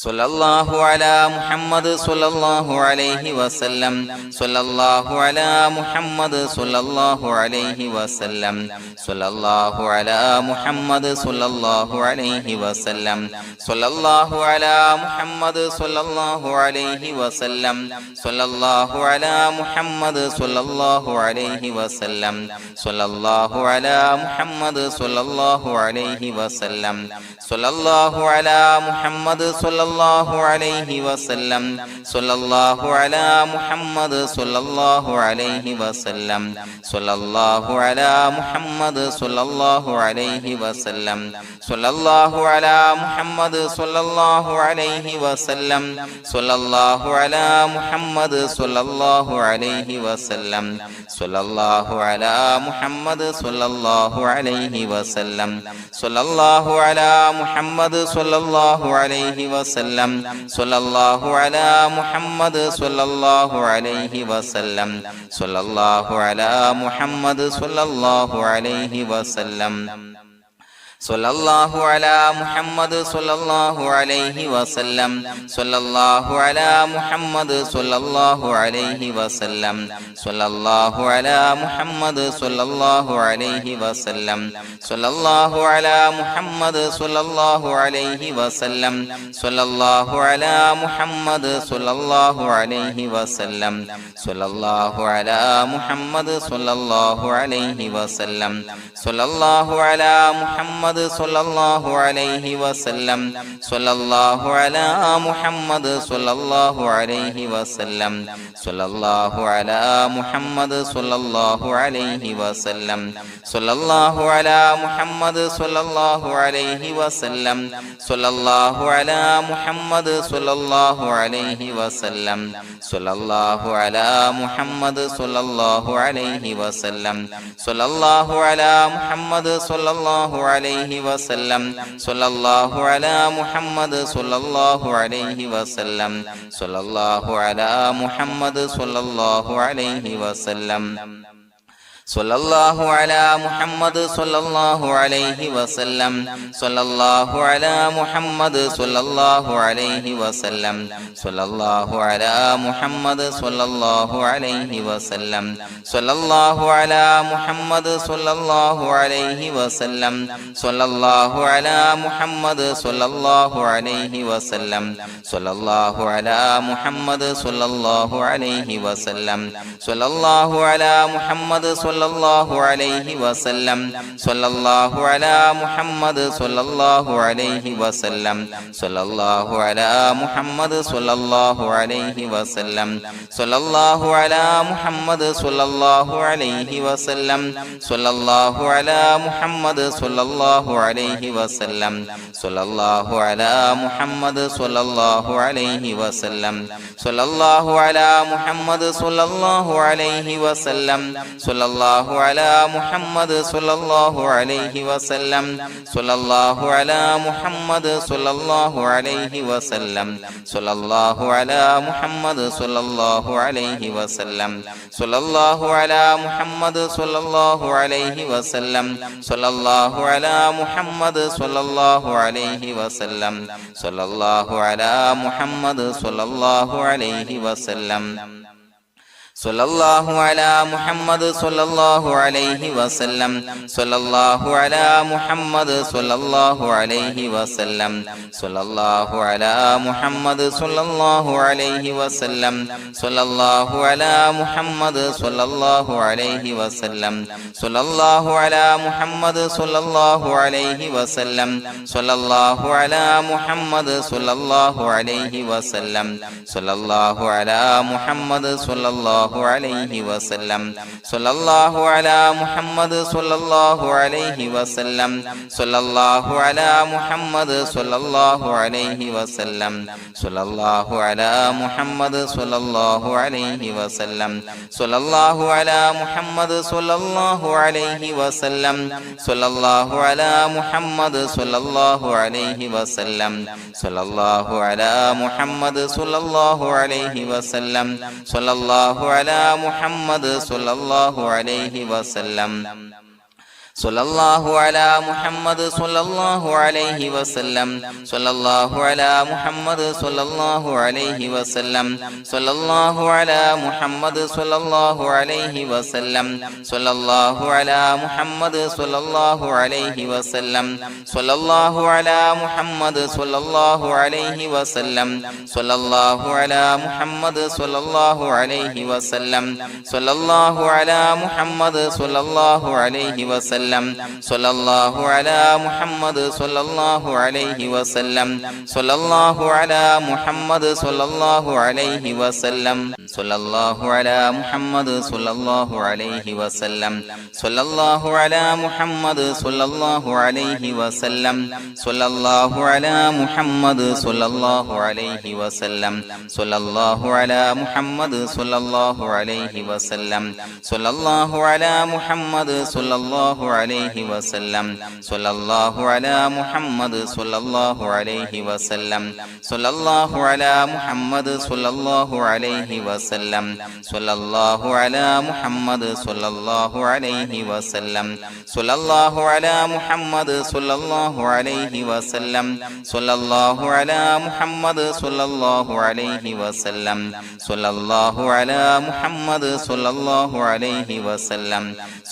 സ്വല്ലല്ലാഹു അലാ മുഹമ്മദ് സ്വല്ലല്ലാഹു അലൈഹി വസല്ലം സ്വല്ലല്ലാഹു അലാ മുഹമ്മദ് സ്വല്ലല്ലാഹു അലൈഹി വസല്ലം സ്വല്ലല്ലാഹു അലാ മുഹമ്മദ് സ്വല്ലല്ലാഹു അലൈഹി വസല്ലം സ്വല്ലല്ലാഹു അലാ മുഹമ്മദ് സ്വല്ലല്ലാഹു അലൈഹി വസല്ലം സ്വല്ലല്ലാഹു അലാ മുഹമ്മദ് സ്വല്ലല്ലാഹു അലൈഹി വസല്ലം സ്വല്ലല്ലാഹു അലാ മുഹമ്മദ് സ്വല്ലല്ലാഹു അലൈഹി വസല്ലം സ്വല്ലല്ലാഹു അലാ മുഹമ്മദ് സ്വല്ലല്ലാഹു അലൈഹി വസല്ലം സ്വല്ലല്ലാഹു അലാ മുഹമ്മദ് സ്വല്ലല്ലാഹു അലൈഹി വസല്ലം സ്വല്ലല്ലാഹു അലാ മുഹമ്മദ് സ്വല്ലല്ലാഹു അലൈഹി വസല്ലം സ്വല്ലല്ലാഹു അലാ മുഹമ്മദ് സ്വല്ലല്ലാഹു അലൈഹി വസല്ലം സ്വല്ലല്ലാഹു അലാ മുഹമ്മദ് സ്വല്ലല്ലാഹു അലൈഹി വസല്ലം സ്വല്ലല്ലാഹു അലാ മുഹമ്മദ് സ്വല്ലല്ലാഹു അലൈഹി വസല്ലം സ്വല്ലല്ലാഹു അലാ മുഹമ്മദ് സ്വല്ലല്ലാഹു അലൈഹി വസല്ലം സ്വല്ലല്ലാഹു അലാ മുഹമ്മദ് സ്വല്ലല്ലാഹു അലൈഹി വസല്ലം സ്വല്ലല്ലാഹു അലാ മുഹമ്മദ് സ്വല്ലല്ലാഹു അലൈഹി വസല്ലം സ്വല്ലല്ലാഹു അലാ മുഹമ്മദ് സ്വല്ലല്ലാഹു അലൈഹി വസല്ലം സ്വല്ലല്ലാഹു അലാ മുഹമ്മദ് സ്വല്ലല്ലാഹു അലൈഹി വസല്ലം സ്വല്ലല്ലാഹു അലാ മുഹമ്മദ് സ്വല്ലല്ലാഹു അലൈഹി വസല്ലം സ്വല്ലല്ലാഹു അലാ മുഹമ്മദ് സ്വല്ലല്ലാഹു അലൈഹി വസല്ലം സ്വല്ലല്ലാഹു അലാ മുഹമ്മദ് സ്വല്ലല്ലാഹു അലൈഹി വസല്ലം സ്വല്ലല്ലാഹു അലാ മുഹമ്മദ് സ്വല്ലല്ലാഹു അലൈഹി വസല്ലം സ്വല്ലല്ലാഹു അലാ മുഹമ്മദ് സ്വല്ലല്ലാഹു അലൈഹി വസല്ലം സ്വല്ലല്ലാഹു അലാ മുഹമ്മദ് സ്വല്ലല്ലാഹു അലൈഹി വസല്ലം സ്വല്ലല്ലാഹു അലാ മുഹമ്മദ് സ്വല്ലല്ലാഹു അലൈഹി വസല്ലം സ്വല്ലല്ലാഹു അലാ മുഹമ്മദ് സ്വല്ലല്ലാഹു അലൈഹി വസല്ലം സ്വല്ലല്ലാഹു അലാ മുഹമ്മദ് സ്വല്ലല്ലാഹു അലൈഹി വസല്ലം സ്വല്ലല്ലാഹു അലാ മുഹമ്മദ് സ്വല്ലല്ലാഹു അലൈഹി വസല്ലം സ്വല്ലല്ലാഹു അലാ മുഹമ്മദ് സ്വല്ലല്ലാഹു അലൈഹി വസല്ലം സ്വല്ലല്ലാഹു അലാ മുഹമ്മദ് സ്വല്ലല്ലാഹു അലൈഹി വസല്ലം സ്വല്ലല്ലാഹു അലാ മുഹമ്മദ് സ്വല്ലല്ലാഹു അലൈഹി വസല്ലം സ്വല്ലല്ലാഹു അലാ മുഹമ്മദ് സ്വല്ലല്ലാഹു അലൈഹി വസല്ലം സ്വല്ലല്ലാഹു അലാ മുഹമ്മദ് സ്വല്ലല്ലാഹു അലൈഹി വസല്ലം സ്വല്ലല്ലാഹു അലാ മുഹമ്മദ് സ്വല്ലല്ലാഹു അലൈഹി വസല്ലം സ്വല്ലല്ലാഹു അലാ മുഹമ്മദ് സ്വല്ലല്ലാഹു അലൈഹി വസല്ലം സ്വല്ലല്ലാഹു അലാ മുഹമ്മദ് സ്വല്ലല്ലാഹു അലൈഹി വസല്ലം സ്വല്ലല്ലാഹു അലാ മുഹമ്മദ് സ്വല്ലല്ലാഹു അലൈഹി വസല്ലം സ്വല്ലല്ലാഹു അലാ മുഹമ്മദ് സ്വല്ലല്ലാഹു അലൈഹി വസല്ലം സ്വല്ലല്ലാഹു അലാ മുഹമ്മദ് സ്വല്ലല്ലാഹു അലൈഹി വസല്ലം സ്വല്ലല്ലാഹു അലാ മുഹമ്മദ് സ്വല്ലല്ലാഹു അലൈഹി വസല്ലം സ്വല്ലല്ലാഹു അലാ മുഹമ്മദ് സ്വല്ലല്ലാഹു അലൈഹി വസല്ലം സ്വല്ലല്ലാഹു അലാ മുഹമ്മദ് സ്വല്ലല്ലാഹു അലൈഹി വസല്ലം സ്വല്ലല്ലാഹു അലാ മുഹമ്മദ് സ്വല്ലല്ലാഹു അലൈഹി വസല്ലം സ്വല്ലല്ലാഹു അലാ മുഹമ്മദ് സ്വല്ലല്ലാഹു അലൈഹി വസല്ലം സ്വല്ലല്ലാഹു അലാ മുഹമ്മദ് സ്വല്ലല്ലാഹു അലൈഹി വസല്ലം സ്വല്ലല്ലാഹു അലാ മുഹമ്മദ് സ്വല്ലല്ലാഹു അലൈഹി വസല്ലം സ്വല്ലല്ലാഹു അലാ മുഹമ്മദ് സ്വല്ലല്ലാഹു അലൈഹി വസല്ലം സ്വല്ലല്ലാഹു അലാ മുഹമ്മദ് സ്വല്ലല്ലാഹു അലൈഹി വസല്ലം സ്വല്ലല്ലാഹു അലാ മുഹമ്മദ് സ്വല്ലല്ലാഹു അലൈഹി വസല്ലം സ്വല്ലല്ലാഹു അലാ മുഹമ്മദ് സ്വല്ലല്ലാഹു അലൈഹി വസല്ലം സ്വല്ലല്ലാഹു അലാ മുഹമ്മദ് സ്വല്ലല്ലാഹു അലൈഹി വസല്ലം സ്വല്ലല്ലാഹു അലാ മുഹമ്മദ് സ്വല്ലല്ലാഹു അലൈഹി വസല്ലം സ്വല്ലല്ലാഹു അലാ മുഹമ്മദ് സ്വല്ലല്ലാഹു അലൈഹി വസല്ലം സ്വല്ലല്ലാഹു അലാ മുഹമ്മദ് സ്വല്ലല്ലാഹു അലൈഹി വസല്ലം സ്വല്ലല്ലാഹു അലാ മുഹമ്മദ് സ്വല്ലല്ലാഹു അലൈഹി വസല്ലം സ്വല്ലല്ലാഹു അലാ മുഹമ്മദ് സ്വല്ലല്ലാഹു അലൈഹി വസല്ലം സ്വല്ലല്ലാഹു അലാ മുഹമ്മദ് സ്വല്ലല്ലാഹു അലൈഹി വസല്ലം സ്വല്ലല്ലാഹു അലാ മുഹമ്മദ് സ്വല്ലല്ലാഹു അലൈഹി വസല്ലം സ്വല്ലല്ലാഹു അലാ മുഹമ്മദ് സ്വല്ലല്ലാഹു അലൈഹി വസല്ലം സ്വല്ലല്ലാഹു അലാ മുഹമ്മദ് സ്വല്ലല്ലാഹു അലൈഹി വസല്ലം സ്വല്ലല്ലാഹു അലാ മുഹമ്മദ് സ്വല്ലല്ലാഹു അലൈഹി വസല്ലം സ്വല്ലല്ലാഹു അലാ മുഹമ്മദ് സ്വല്ലല്ലാഹു അലൈഹി വസല്ലം സ്വല്ലല്ലാഹു അലാ മുഹമ്മദ് സ്വല്ലല്ലാഹു അലൈഹി വസല്ലം സ്വല്ലല്ലാഹു അലാ മുഹമ്മദ് സ്വല്ലല്ലാഹു അലൈഹി വസല്ലം സ്വല്ലല്ലാഹു അലാ മുഹമ്മദ് സ്വല്ലല്ലാഹു അലൈഹി വസല്ലം സ്വല്ലല്ലാഹു അലാ മുഹമ്മദ് സ്വല്ലല്ലാഹു അലൈഹി വസല്ലം സ്വല്ലല്ലാഹു അലാ മുഹമ്മദ് സ്വല്ലല്ലാഹു അലൈഹി വസല്ലം സ്വല്ലല്ലാഹു അലാ മുഹമ്മദ് സ്വല്ലല്ലാഹു അലൈഹി വസല്ലം സ്വല്ലല്ലാഹു അലാ മുഹമ്മദ് സ്വല്ലല്ലാഹു അലൈഹി വസല്ലം സ്വല്ലല്ലാഹു അലാ മുഹമ്മദ് സ്വല്ലല്ലാഹു അലൈഹി വസല്ലം സ്വല്ലല്ലാഹു അലാ മുഹമ്മദ് സ്വല്ലല്ലാഹു അലൈഹി വസല്ലം സ്വല്ലല്ലാഹു അലാ മുഹമ്മദ് സ്വല്ലല്ലാഹു അലൈഹി വസല്ലം സ്വല്ലല്ലാഹു അലാ മുഹമ്മദ് സ്വല്ലല്ലാഹു അലൈഹി വസല്ലം സ്വല്ലല്ലാഹു അലാ മുഹമ്മദ് സ്വല്ലല്ലാഹു അലൈഹി വസല്ലം സ്വല്ലല്ലാഹു അലാ മുഹമ്മദ് സ്വല്ലല്ലാഹു അലൈഹി വസല്ലം സ്വല്ലല്ലാഹു അലാ മുഹമ്മദ് സ്വല്ലല്ലാഹു അലൈഹി വസല്ലം സ്വല്ലല്ലാഹു അലാ മുഹമ്മദ് സ്വല്ലല്ലാഹു അലൈഹി വസല്ലം സ്വല്ലല്ലാഹു അലാ മുഹമ്മദ് സ്വല്ലല്ലാഹു അലൈഹി വസല്ലം സ്വല്ലല്ലാഹു അലാ മുഹമ്മദ് സ്വല്ലല്ലാഹു അലൈഹി വസല്ലം സ്വല്ലല്ലാഹു അലാ മുഹമ്മദ് സ്വല്ലല്ലാഹു അലൈഹി വസല്ലം സ്വല്ലല്ലാഹു അലാ മുഹമ്മദ് സ്വല്ലല്ലാഹു അലൈഹി വസല്ലം സ്വല്ലല്ലാഹു അലാ മുഹമ്മദ് സ്വല്ലല്ലാഹു അലൈഹി വസല്ലം സ്വല്ലല്ലാഹു അലാ മുഹമ്മദ് സ്വല്ലല്ലാഹു അലൈഹി വസല്ലം സ്വല്ലല്ലാഹു അലാ മുഹമ്മദ് സ്വല്ലല്ലാഹു അലൈഹി വസല്ലം സ്വല്ലല്ലാഹു അലാ മുഹമ്മദ് സ്വല്ലല്ലാഹു അലൈഹി വസല്ലം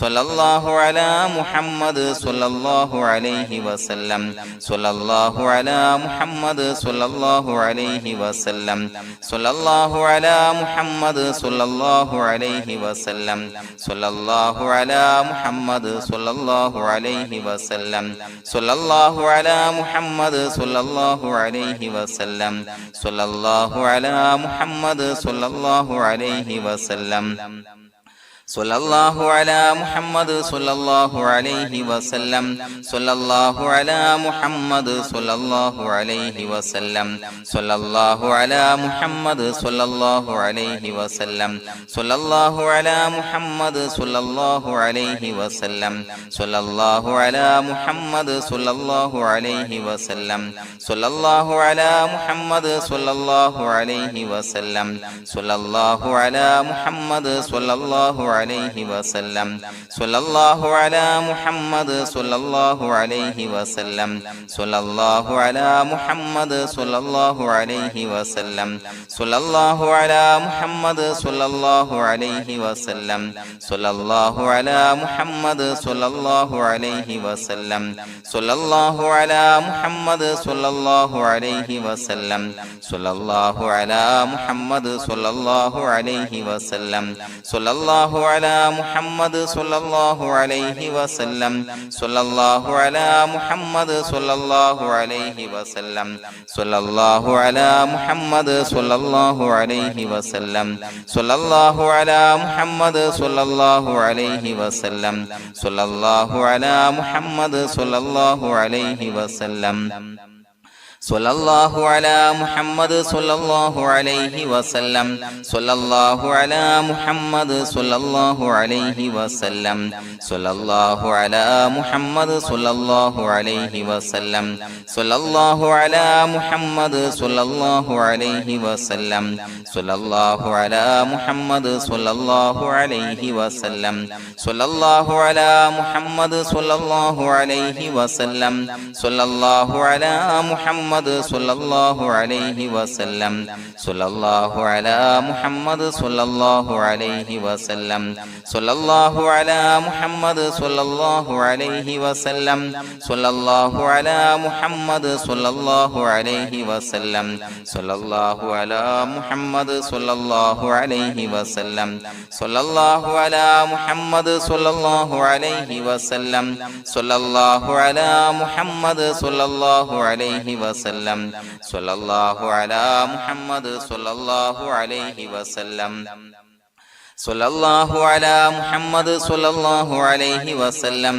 സ്വല്ലല്ലാഹു അലാ മുഹമ്മദ് സ്വല്ലല്ലാഹു അലൈഹി വസല്ലം സ്വല്ലല്ലാഹു അലാ മുഹമ്മദ് സ്വല്ലല്ലാഹു അലൈഹി വസല്ലം സ്വല്ലല്ലാഹു അലാ മുഹമ്മദ് സ്വല്ലല്ലാഹു അലൈഹി വസല്ലം സ്വല്ലല്ലാഹു അലാ മുഹമ്മദ് സ്വല്ലല്ലാഹു അലൈഹി വസല്ലം സ്വല്ലല്ലാഹു അലാ മുഹമ്മദ് സ്വല്ലല്ലാഹു അലൈഹി വസല്ലം സ്വല്ലല്ലാഹു അലാ മുഹമ്മദ് സ്വല്ലല്ലാഹു അലൈഹി വസല്ലം സ്വല്ലല്ലാഹു അലാ മുഹമ്മദ് സ്വല്ലല്ലാഹു അലൈഹി വസല്ലം സ്വല്ലല്ലാഹു അലാ മുഹമ്മദ് സ്വല്ലല്ലാഹു അലൈഹി വസല്ലം സ്വല്ലല്ലാഹു അലാ മുഹമ്മദ് സ്വല്ലല്ലാഹു അലൈഹി വസല്ലം സ്വല്ലല്ലാഹു അലാ മുഹമ്മദ് സ്വല്ലല്ലാഹു അലൈഹി വസല്ലം സ്വല്ലല്ലാഹു അലാ മുഹമ്മദ് സ്വല്ലല്ലാഹു അലൈഹി വസല്ലം സ്വല്ലല്ലാഹു അലാ മുഹമ്മദ് സ്വല്ലല്ലാഹു അലൈഹി വസല്ലം സ്വല്ലല്ലാഹു അലാ മുഹമ്മദ് സ്വല്ലല്ലാഹു അലൈഹി വസല്ലം സ്വല്ലല്ലാഹു അലാ മുഹമ്മദ് സ്വല്ലല്ലാഹു അലൈഹി വസല്ലം സ്വല്ലല്ലാഹു അലാ മുഹമ്മദ് സ്വല്ലല്ലാഹു അലൈഹി വസല്ലം സ്വല്ലല്ലാഹു അലാ മുഹമ്മദ് സ്വല്ലല്ലാഹു അലൈഹി വസല്ലം സ്വല്ലല്ലാഹു അലാ മുഹമ്മദ് സ്വല്ലല്ലാഹു അലൈഹി വസല്ലം സ്വല്ലല്ലാഹു അലാ മുഹമ്മദ് സ്വല്ലല്ലാഹു അലൈഹി വസല്ലം സ്വല്ലല്ലാഹു അലാ മുഹമ്മദ് സ്വല്ലല്ലാഹു അലൈഹി വസല്ലം സ്വല്ലല്ലാഹു അലാ മുഹമ്മദ് സ്വല്ലല്ലാഹു അലൈഹി വസല്ലം സ്വല്ലല്ലാഹു അലാ മുഹമ്മദ് സ്വല്ലല്ലാഹു അലൈഹി വസല്ലം സ്വല്ലല്ലാഹു അലാ മുഹമ്മദ് സ്വല്ലല്ലാഹു അലൈഹി വസല്ലം സ്വല്ലല്ലാഹു അലാ മുഹമ്മദ് സ്വല്ലല്ലാഹു അലൈഹി വസല്ലം സ്വല്ലല്ലാഹു അലാ മുഹമ്മദ് സ്വല്ലല്ലാഹു അലൈഹി വസല്ലം സ്വല്ലല്ലാഹു അലാ മുഹമ്മദ് സ്വല്ലല്ലാഹു അലൈഹി വസല്ലം സ്വല്ലല്ലാഹു അലാ മുഹമ്മദ് സ്വല്ലല്ലാഹു അലൈഹി വസല്ലം സ്വല്ലല്ലാഹു അലാ മുഹമ്മദ് സ്വല്ലല്ലാഹു അലൈഹി വസല്ലം സ്വല്ലല്ലാഹു അലാ മുഹമ്മദ് സ്വല്ലല്ലാഹു അലൈഹി വസല്ലം സ്വല്ലല്ലാഹു അലാ മുഹമ്മദ് സ്വല്ലല്ലാഹു അലൈഹി വസല്ലം സ്വല്ലല്ലാഹു അലാ മുഹമ്മദ് സ്വല്ലല്ലാഹു അലൈഹി വസല്ലം സ്വല്ലല്ലാഹു അലാ മുഹമ്മദ് സ്വല്ലല്ലാഹു അലൈഹി വസല്ലം സ്വല്ലല്ലാഹു അലാ മുഹമ്മദ് സ്വല്ലല്ലാഹു അലൈഹി വസല്ലം സ്വല്ലല്ലാഹു അലാ മുഹമ്മദ് സ്വല്ലല്ലാഹു അലൈഹി വസല്ലം സ്വല്ലല്ലാഹു അലാ മുഹമ്മദ് സ്വല്ലല്ലാഹു അലൈഹി വസല്ലം സ്വല്ലല്ലാഹു അലാ മുഹമ്മദ് സ്വല്ലല്ലാഹു അലൈഹി വസല്ലം സ്വല്ലല്ലാഹു അലാ മുഹമ്മദ് സ്വല്ലല്ലാഹു അലൈഹി വസല്ലം സ്വല്ലല്ലാഹു അലാ മുഹമ്മദ് സ്വല്ലല്ലാഹു അലൈഹി വസല്ലം സ്വല്ലല്ലാഹു അലാ മുഹമ്മദ് സ്വല്ലല്ലാഹു അലൈഹി വസല്ലം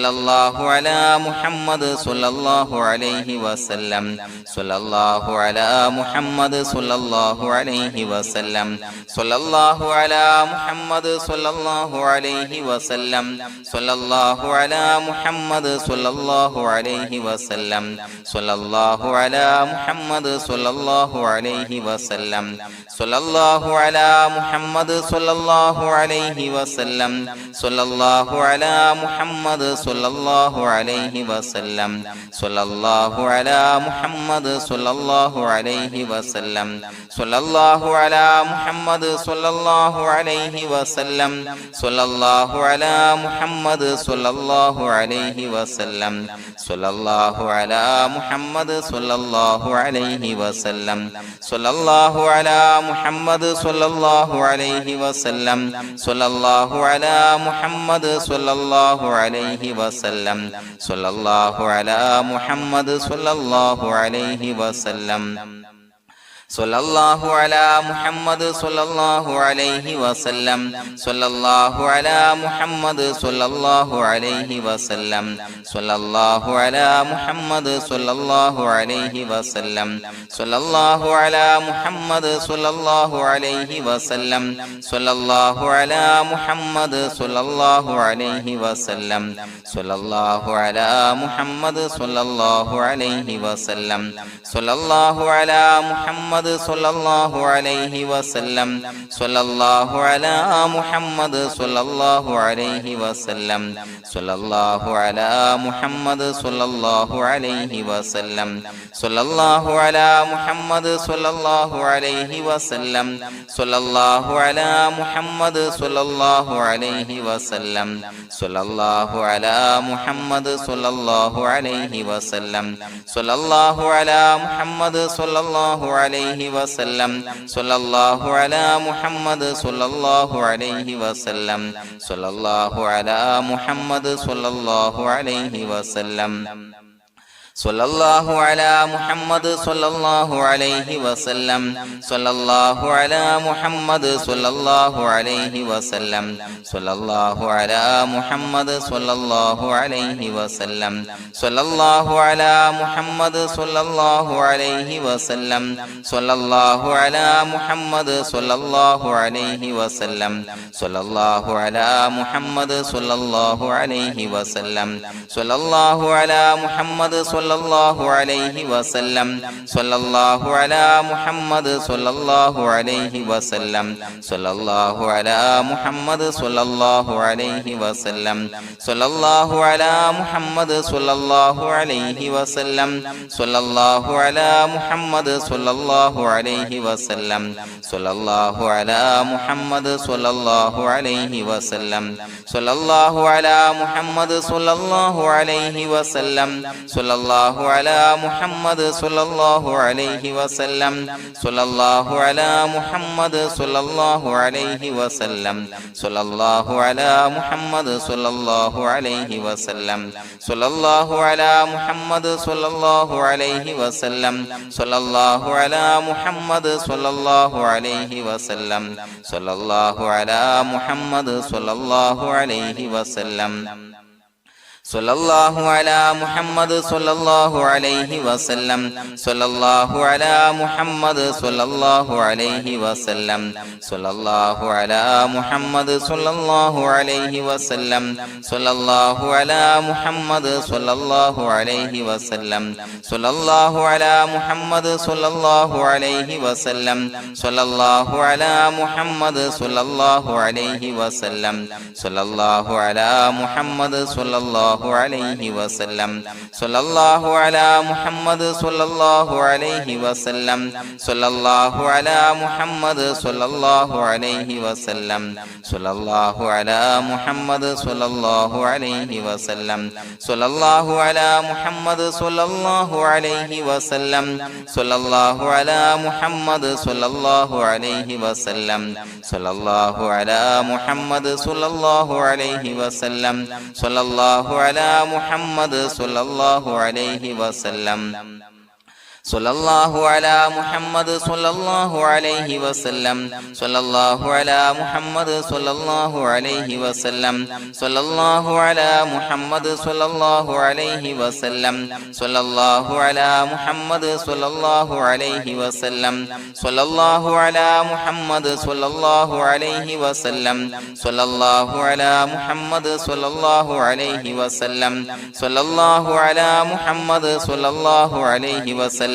സ്വല്ലല്ലാഹു അലാ മുഹമ്മദ് സ്വല്ലല്ലാഹു അലൈഹി വസല്ലം സ്വല്ലല്ലാഹു അലാ മുഹമ്മദ് സ്വല്ലല്ലാഹു അലൈഹി വസല്ലം സ്വല്ലല്ലാഹു അലാ മുഹമ്മദ് സ്വല്ലല്ലാഹു അലൈഹി വസല്ലം സ്വല്ലല്ലാഹു അലാ മുഹമ്മദ് സ്വല്ലല്ലാഹു അലൈഹി വസല്ലം സ്വല്ലല്ലാഹു അലാ മുഹമ്മദ് സ്വല്ലല്ലാഹു അലൈഹി വസല്ലം സ്വല്ലല്ലാഹു അലാ മുഹമ്മദ് സ്വല്ലല്ലാഹു സ്വല്ലല്ലാഹു അലൈഹി വസല്ലം സ്വല്ലല്ലാഹു അലാ മുഹമ്മദ് സ്വല്ലല്ലാഹു അലൈഹി വസല്ലം സ്വല്ലല്ലാഹു അലാ മുഹമ്മദ് സ്വല്ലല്ലാഹു അലൈഹി വസല്ലം സ്വല്ലല്ലാഹു അലാ മുഹമ്മദ് സ്വല്ലല്ലാഹു അലൈഹി വസല്ലം സ്വല്ലല്ലാഹു അലാ മുഹമ്മദ് സ്വല്ലല്ലാഹു അലൈഹി വസല്ലം സ്വല്ലല്ലാഹു അലാ മുഹമ്മദ് സ്വല്ലല്ലാഹു അലൈഹി വസല്ലം സ്വല്ലല്ലാഹു അലാ മുഹമ്മദ് സ്വല്ലല്ലാഹു അലൈഹി വസല്ലം സ്വല്ലല്ലാഹു അലാ മുഹമ്മദ് സ്വല്ലല്ലാഹു അലൈഹി വസല്ലം സ്വല്ലല്ലാഹു അലാ മുഹമ്മദ് സ്വല്ലല്ലാഹു അലൈഹി വസല്ലം സ്വല്ലല്ലാഹു അലാ മുഹമ്മദ് സ്വല്ലല്ലാഹു അലൈഹി വസല്ലം സ്വല്ലല്ലാഹു അലാ മുഹമ്മദ് സ്വല്ലല്ലാഹു അലൈഹി വസല്ലം സ്വല്ലല്ലാഹു അലാ മുഹമ്മദ് സ്വല്ലല്ലാഹു അലൈഹി വസല്ലം സ്വല്ലല്ലാഹു അലാ മുഹമ്മദ് സ്വല്ലല്ലാഹു അലൈഹി വസല്ലം സ്വല്ലല്ലാഹു അലാ മുഹമ്മദ് സ്വല്ലല്ലാഹു അലൈഹി വസല്ലം സ്വല്ലല്ലാഹു അലാ മുഹമ്മദ് സ്വല്ലല്ലാഹു അലൈഹി വസല്ലം സ്വല്ലല്ലാഹു അലാ മുഹമ്മദ് സ്വല്ലല്ലാഹു അലൈഹി വസല്ലം സ്വല്ലല്ലാഹു അലാ മുഹമ്മദ് സ്വല്ലല്ലാഹു അലൈഹി വസല്ലം സ്വല്ലല്ലാഹു അലാ മുഹമ്മദ് സ്വല്ലല്ലാഹു അലൈഹി വസല്ലം സ്വല്ലല്ലാഹു അലാ മുഹമ്മദ് സ്വല്ലല്ലാഹു അലൈഹി വസല്ലം സ്വല്ലല്ലാഹു അലാ മുഹമ്മദ് സ്വല്ലല്ലാഹു അലൈഹി വസല്ലം സ്വല്ലല്ലാഹു അലാ മുഹമ്മദ് സ്വല്ലല്ലാഹു അലൈഹി വസല്ലം സ്വല്ലല്ലാഹു അലാ മുഹമ്മദ് സ്വല്ലല്ലാഹു അലൈഹി വസല്ലം സ്വല്ലല്ലാഹു അലാ മുഹമ്മദ് സ്വല്ലല്ലാഹു അലൈഹി വസല്ലം സ്വല്ലല്ലാഹു അലാ മുഹമ്മദ് സ്വല്ലല്ലാഹു അലൈഹി വസല്ലം സ്വല്ലല്ലാഹു അലാ മുഹമ്മദ് സ്വല്ലല്ലാഹു അലൈഹി വസല്ലം സ്വല്ലല്ലാഹു അലാ മുഹമ്മദ് സ്വല്ലല്ലാഹു അലൈഹി വസല്ലം സ്വല്ലല്ലാഹു അലാ മുഹമ്മദ് സ്വല്ലല്ലാഹു അലൈഹി വസല്ലം സ്വല്ലല്ലാഹു അലാ മുഹമ്മദ് സ്വല്ലല്ലാഹു അലൈഹി വസല്ലം സ്വല്ലല്ലാഹു അലാ മുഹമ്മദ് സ്വല്ലല്ലാഹു അലൈഹി വസല്ലം സ്വല്ലല്ലാഹു അലാ മുഹമ്മദ് സ്വല്ലല്ലാഹു അലൈഹി വസല്ലം സ്വല്ലല്ലാഹു അലാ മുഹമ്മദ് സ്വല്ലല്ലാഹു അലൈഹി വസല്ലം സ്വല്ലല്ലാഹു അലാ മുഹമ്മദ് സ്വല്ലല്ലാഹു അലൈഹി വസല്ലം സ്വല്ലല്ലാഹു അലാ മുഹമ്മദ് സ്വല്ലല്ലാഹു അലൈഹി വസല്ലം സ്വല്ലല്ലാഹു അലാ മുഹമ്മദ് സ്വല്ലല്ലാഹു അലൈഹി വസല്ലം സ്വല്ലല്ലാഹു അലാ മുഹമ്മദ് സ്വല്ലല്ലാഹു അലൈഹി വസല്ലം സ്വല്ലല്ലാഹു അലാ മുഹമ്മദ് സ്വല്ലല്ലാഹു അലൈഹി വസല്ലം സ്വല്ലല്ലാഹു അലാ മുഹമ്മദ് സ്വല്ലല്ലാഹു അലൈഹി വസല്ലം സ്വല്ലല്ലാഹു അലാ മുഹമ്മദ് സ്വല്ലല്ലാഹു അലൈഹി വസല്ലം സ്വല്ലല്ലാഹു അലാ മുഹമ്മദ് സ്വല്ലല്ലാഹു അലൈഹി വസല്ലം സ്വല്ലല്ലാഹു അലാ മുഹമ്മദ് സ്വല്ലല്ലാഹു അലൈഹി വസല്ലം സ്വല്ലല്ലാഹു അലാ മുഹമ്മദ് സ്വല്ലല്ലാഹു അലൈഹി വസല്ലം സ്വല്ലല്ലാഹു അലാ മുഹമ്മദ് സ്വല്ലല്ലാഹു അലൈഹി വസല്ലം സ്വല്ലല്ലാഹു അലാ മുഹമ്മദ് സ്വല്ലല്ലാഹു അലൈഹി വസല്ലം സ്വല്ലല്ലാഹു അലാ മുഹമ്മദ് സ്വല്ലല്ലാഹു അലൈഹി വസല്ലം സ്വല്ലല്ലാഹു അലാ മുഹമ്മദ് സ്വല്ലല്ലാഹു അലൈഹി വസല്ലം സ്വല്ലല്ലാഹു അലാ മുഹമ്മദ് സ്വല്ലല്ലാഹു അലൈഹി വസല്ലം സ്വല്ലല്ലാഹു അലാ മുഹമ്മദ് സ്വല്ലല്ലാഹു അലൈഹി വസല്ലം സ്വല്ലല്ലാഹു അലാ മുഹമ്മദ് സ്വല്ലല്ലാഹു അലൈഹി വസല്ലം സ്വല്ലല്ലാഹു അലാ മുഹമ്മദ് സ്വല്ലല്ലാഹു അലൈഹി വസല്ലം സ്വല്ലല്ലാഹു അലാ മുഹമ്മദ് സ്വല്ലല്ലാഹു അലൈഹി വസല്ലം സ്വല്ലല്ലാഹു അലാ മുഹമ്മദ് സ്വല്ലല്ലാഹു അലൈഹി വസല്ലം സ്വല്ലല്ലാഹു അലാ മുഹമ്മദ് സ്വല്ലല്ലാഹു അലൈഹി വസല്ലം സ്വല്ലല്ലാഹു അലാ മുഹമ്മദ് സ്വല്ലല്ലാഹു അലൈഹി വസല്ലം സ്വല്ലല്ലാഹു അലാ മുഹമ്മദ് സ്വല്ലല്ലാഹു അലൈഹി വസല്ലം സ്വല്ലല്ലാഹു അലാ മുഹമ്മദ് സ്വല്ലല്ലാഹു അലൈഹി വസല്ലം സ്വല്ലല്ലാഹു അലാ മുഹമ്മദ് സ്വല്ലല്ലാഹു അലൈഹി വസല്ലം സ്വല്ലല്ലാഹു അലാ മുഹമ്മദ് സ്വല്ലല്ലാഹു അലൈഹി വസല്ലം സ്വല്ലല്ലാഹു അലാ മുഹമ്മദ് സ്വല്ലല്ലാഹു അലൈഹി വസല്ലം സ്വല്ലല്ലാഹു അലാ മുഹമ്മദ് സ്വല്ലല്ലാഹു അലൈഹി വസല്ലം സ്വല്ലല്ലാഹു അലാ മുഹമ്മദ് സ്വല്ലല്ലാഹു അലൈഹി വസല്ലം സ്വല്ലല്ലാഹു അലാ മുഹമ്മദ് സ്വല്ലല്ലാഹു അലൈഹി വസല്ലം സ്വല്ലല്ലാഹു അലാ മുഹമ്മദ് സ്വല്ലല്ലാഹു അലൈഹി വസല്ലം സ്വല്ലല്ലാഹു അലാ മുഹമ്മദ് സ്വല്ലല്ലാഹു അലൈഹി വസല്ലം സ്വല്ലല്ലാഹു അലാ മുഹമ്മദ് സ്വല്ലല്ലാഹു അലൈഹി വസല്ലം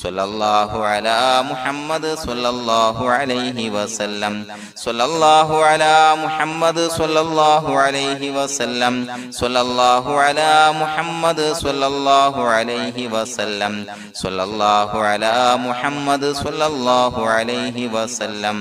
സ്വല്ലല്ലാഹു അലാ മുഹമ്മദ് സ്വല്ലല്ലാഹു അലൈഹി വസല്ലം സ്വല്ലല്ലാഹു അലാ മുഹമ്മദ് സ്വല്ലല്ലാഹു അലൈഹി വസല്ലം സ്വല്ലല്ലാഹു അലാ മുഹമ്മദ് സ്വല്ലല്ലാഹു അലൈഹി വസല്ലം സ്വല്ലല്ലാഹു അലാ മുഹമ്മദ് സ്വല്ലല്ലാഹു അലൈഹി വസല്ലം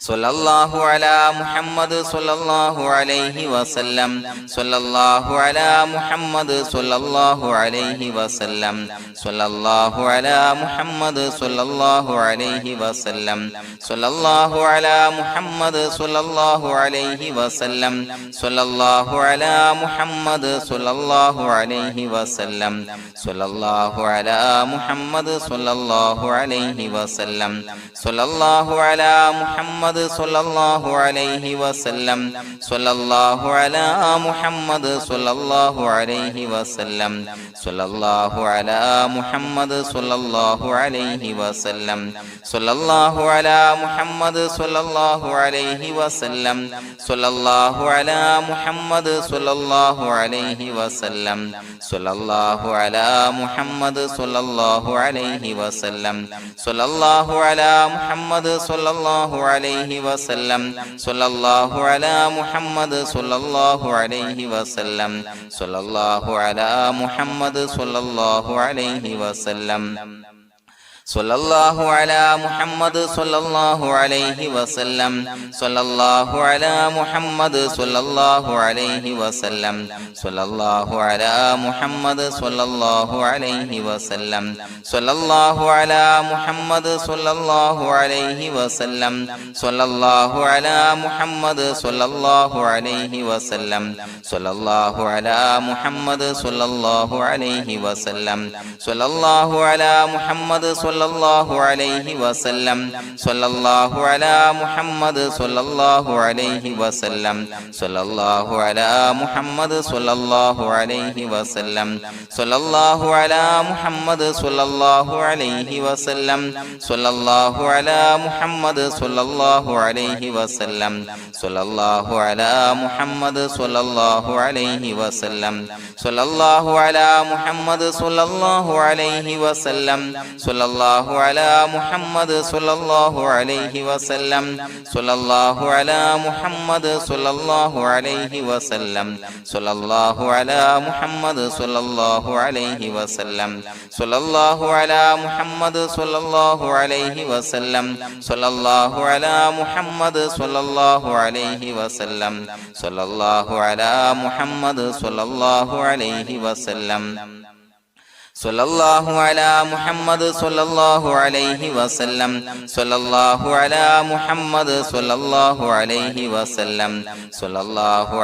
സ്വല്ലല്ലാഹു അലാ മുഹമ്മദ് സ്വല്ലല്ലാഹു അലൈഹി വസല്ലം സ്വല്ലല്ലാഹു അലാ മുഹമ്മദ് സ്വല്ലല്ലാഹു അലൈഹി വസല്ലം സ്വല്ലല്ലാഹു അലാ മുഹമ്മദ് സ്വല്ലല്ലാഹു അലൈഹി വസല്ലം സ്വല്ലല്ലാഹു അലാ മുഹമ്മദ് സ്വല്ലല്ലാഹു അലൈഹി വസല്ലം സ്വല്ലല്ലാഹു അലാ മുഹമ്മദ് സ്വല്ലല്ലാഹു അലൈഹി വസല്ലം സ്വല്ലല്ലാഹു അലാ മുഹമ്മദ് സ്വല്ലല്ലാഹു അലൈഹി വസല്ലം സ്വല്ലല്ലാഹു അലാ മുഹമ്മദ് സ്വല്ലല്ലാഹു അലൈഹി വസല്ലം സ്വല്ലല്ലാഹു അലാ മുഹമ്മദ് സ്വല്ലല്ലാഹു അലൈഹി വസല്ലം സ്വല്ലല്ലാഹു അലാ മുഹമ്മദ് സ്വല്ലല്ലാഹു അലൈഹി വസല്ലം സ്വല്ലല്ലാഹു അലാ മുഹമ്മദ് സ്വല്ലല്ലാഹു അലൈഹി വസല്ലം സ്വല്ലല്ലാഹു അലാ മുഹമ്മദ് സ്വല്ലല്ലാഹു അലൈഹി വസല്ലം സ്വല്ലല്ലാഹു അലാ മുഹമ്മദ് സ്വല്ലല്ലാഹു അലൈഹി വസല്ലം സ്വല്ലല്ലാഹു അലാ മുഹമ്മദ് സ്വല്ലല്ലാഹു അലൈഹി വസല്ലം സ്വല്ലല്ലാഹു അലാ മുഹമ്മദ് സ്വല്ലല്ലാഹു അലൈഹി വസല്ലം സ്വല്ലല്ലാഹു അലാ മുഹമ്മദ് സ്വല്ലല്ലാഹു അലൈഹി വസല്ലം സ്വല്ലല്ലാഹു അലാ മുഹമ്മദ് സ്വല്ലല്ലാഹു അലൈഹി വസല്ലം സ്വല്ലല്ലാഹു അലാ മുഹമ്മദ് സ്വല്ലല്ലാഹു അലൈഹി വസല്ലം സ്വല്ലല്ലാഹു അലാ മുഹമ്മദ് സ്വല്ലല്ലാഹു അലൈഹി വസല്ലം സ്വല്ലല്ലാഹു അലാ മുഹമ്മദ് സ്വല്ലല്ലാഹു അലൈഹി വസല്ലം സ്വല്ലല്ലാഹു അലാ മുഹമ്മദ് സ്വല്ലല്ലാഹു അലൈഹി വസല്ലം സ്വല്ലല്ലാഹു അലാ മുഹമ്മദ് സ്വല്ലല്ലാഹു അലൈഹി വസല്ലം സ്വല്ലല്ലാഹു അലാ മുഹമ്മദ് സ്വല്ലല്ലാഹു അലൈഹി വസല്ലം സ്വല്ലല്ലാഹു അലാ മുഹമ്മദ് സ്വല്ലല്ലാഹു അലൈഹി വസല്ലം സ്വല്ലല്ലാഹു അലാ മുഹമ്മദ് സ്വല്ലല്ലാഹു അലൈഹി വസല്ലം സ്വല്ലല്ലാഹു അലാ മുഹമ്മദ് സ്വല്ലല്ലാഹു അലൈഹി വസല്ലം സ്വല്ലല്ലാഹു അലാ മുഹമ്മദ് സ്വല്ലല്ലാഹു അലൈഹി വസല്ലം സ്വല്ലല്ലാഹു അലാ മുഹമ്മദ് സ്വല്ലല്ലാഹു അലൈഹി വസല്ലം സ്വല്ലല്ലാഹു അലാ മുഹമ്മദ് സ്വല്ലല്ലാഹു അലൈഹി വസല്ലം സ്വല്ലല്ലാഹു അലാ മുഹമ്മദ് സ്വല്ലല്ലാഹു അലൈഹി വസല്ലം സ്വല്ലല്ലാഹു അലാ മുഹമ്മദ് സ്വല്ലല്ലാഹു അലൈഹി വസല്ലം സ്വല്ലല്ലാഹു അലാ മുഹമ്മദ് സ്വല്ലല്ലാഹു അലൈഹി വസല്ലം സ്വല്ലല്ലാഹു അലാ മുഹമ്മദ് സ്വല്ലല്ലാഹു അലൈഹി വസല്ലം സ്വല്ലല്ലാഹു അലാ മുഹമ്മദ് സ്വല്ലല്ലാഹു അലൈഹി വസല്ലം സ്വല്ലല്ലാഹു അലാ മുഹമ്മദ് സ്വല്ലല്ലാഹു അലൈഹി വസല്ലം സ്വല്ലല്ലാഹു അലാ മുഹമ്മദ് സ്വല്ലല്ലാഹു അലൈഹി വസല്ലം സ്വല്ലല്ലാഹു അലാ മുഹമ്മദ് സ്വല്ലല്ലാഹു അലൈഹി വസല്ലം സ്വല്ലല്ലാഹു അലാ മുഹമ്മദ് സ്വല്ലല്ലാഹു അലൈഹി വസല്ലം സ്വല്ലല്ലാഹു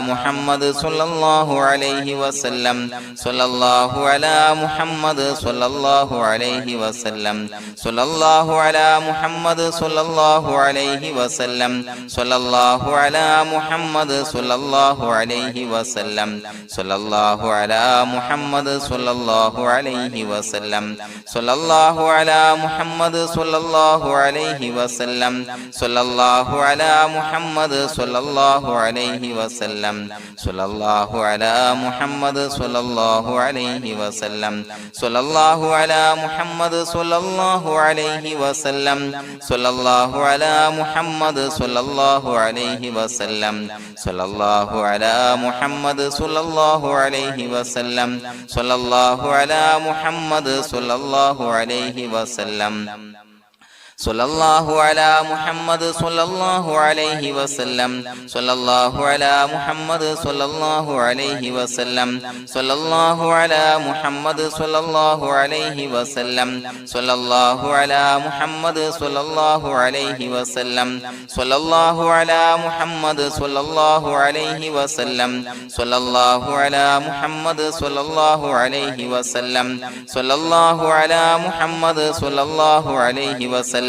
അലാ മുഹമ്മദ് സ്വല്ലല്ലാഹു അലൈഹി വസല്ലം സ്വല്ലല്ലാഹു അലാ മുഹമ്മദ് സ്വല്ലല്ലാഹു അലൈഹി വസല്ലം സ്വല്ലല്ലാഹു അലാ മുഹമ്മദ് സ്വല്ലല്ലാഹു അലൈഹി വസല്ലം സ്വല്ലല്ലാഹു അലാ മുഹമ്മദ് സ്വല്ലല്ലാഹു അലൈഹി വസല്ലം സ്വല്ലല്ലാഹു അലാ മുഹമ്മദ് സ്വല്ലല്ലാഹു അലൈഹി വസല്ലം സ്വല്ലല്ലാഹു അലാ മുഹമ്മദ് സ്വല്ലല്ലാഹു അലൈഹി വസല്ലം സ്വല്ലല്ലാഹു അലാ മുഹമ്മദ് സ്വല്ലല്ലാഹു അലൈഹി വസല്ലം സ്വല്ലല്ലാഹു അലാ മുഹമ്മദ് സ്വല്ലല്ലാഹു അലൈഹി വസല്ലം സ്വല്ലല്ലാഹു അലാ മുഹമ്മദ് സ്വല്ലല്ലാഹു അലൈഹി വസല്ലം സ്വല്ലല്ലാഹു അലാ മുഹമ്മദ് സ്വല്ലല്ലാഹു അലൈഹി വസല്ലം സ്വല്ലല്ലാഹു അലാ മുഹമ്മദ് സ്വല്ലല്ലാഹു അലൈഹി വസല്ലം സ്വല്ലല്ലാഹു അലാ മുഹമ്മദ് സ്വല്ലല്ലാഹു അലൈഹി വസല്ലം സ്വല്ലല്ലാഹു അലാ മുഹമ്മദ് സ്വല്ലല്ലാഹു അലൈഹി വസല്ലം സ്വല്ലല്ലാഹു അലാ മുഹമ്മദ് സ്വല്ലല്ലാഹു അലൈഹി വസല്ലം സ്വല്ലല്ലാഹു അലാ മുഹമ്മദ് സ്വല്ലല്ലാഹു അലൈഹി വസല്ലം സ്വല്ലല്ലാഹു അലാ മുഹമ്മദ് സ്വല്ലല്ലാഹു അലൈഹി വസല്ലം സ്വല്ലല്ലാഹു അലാ മുഹമ്മദ് സ്വല്ലല്ലാഹു അലൈഹി വസല്ലം സ്വല്ലല്ലാഹു അലാ മുഹമ്മദ് സ്വല്ലല്ലാഹു അലൈഹി വസല്ലം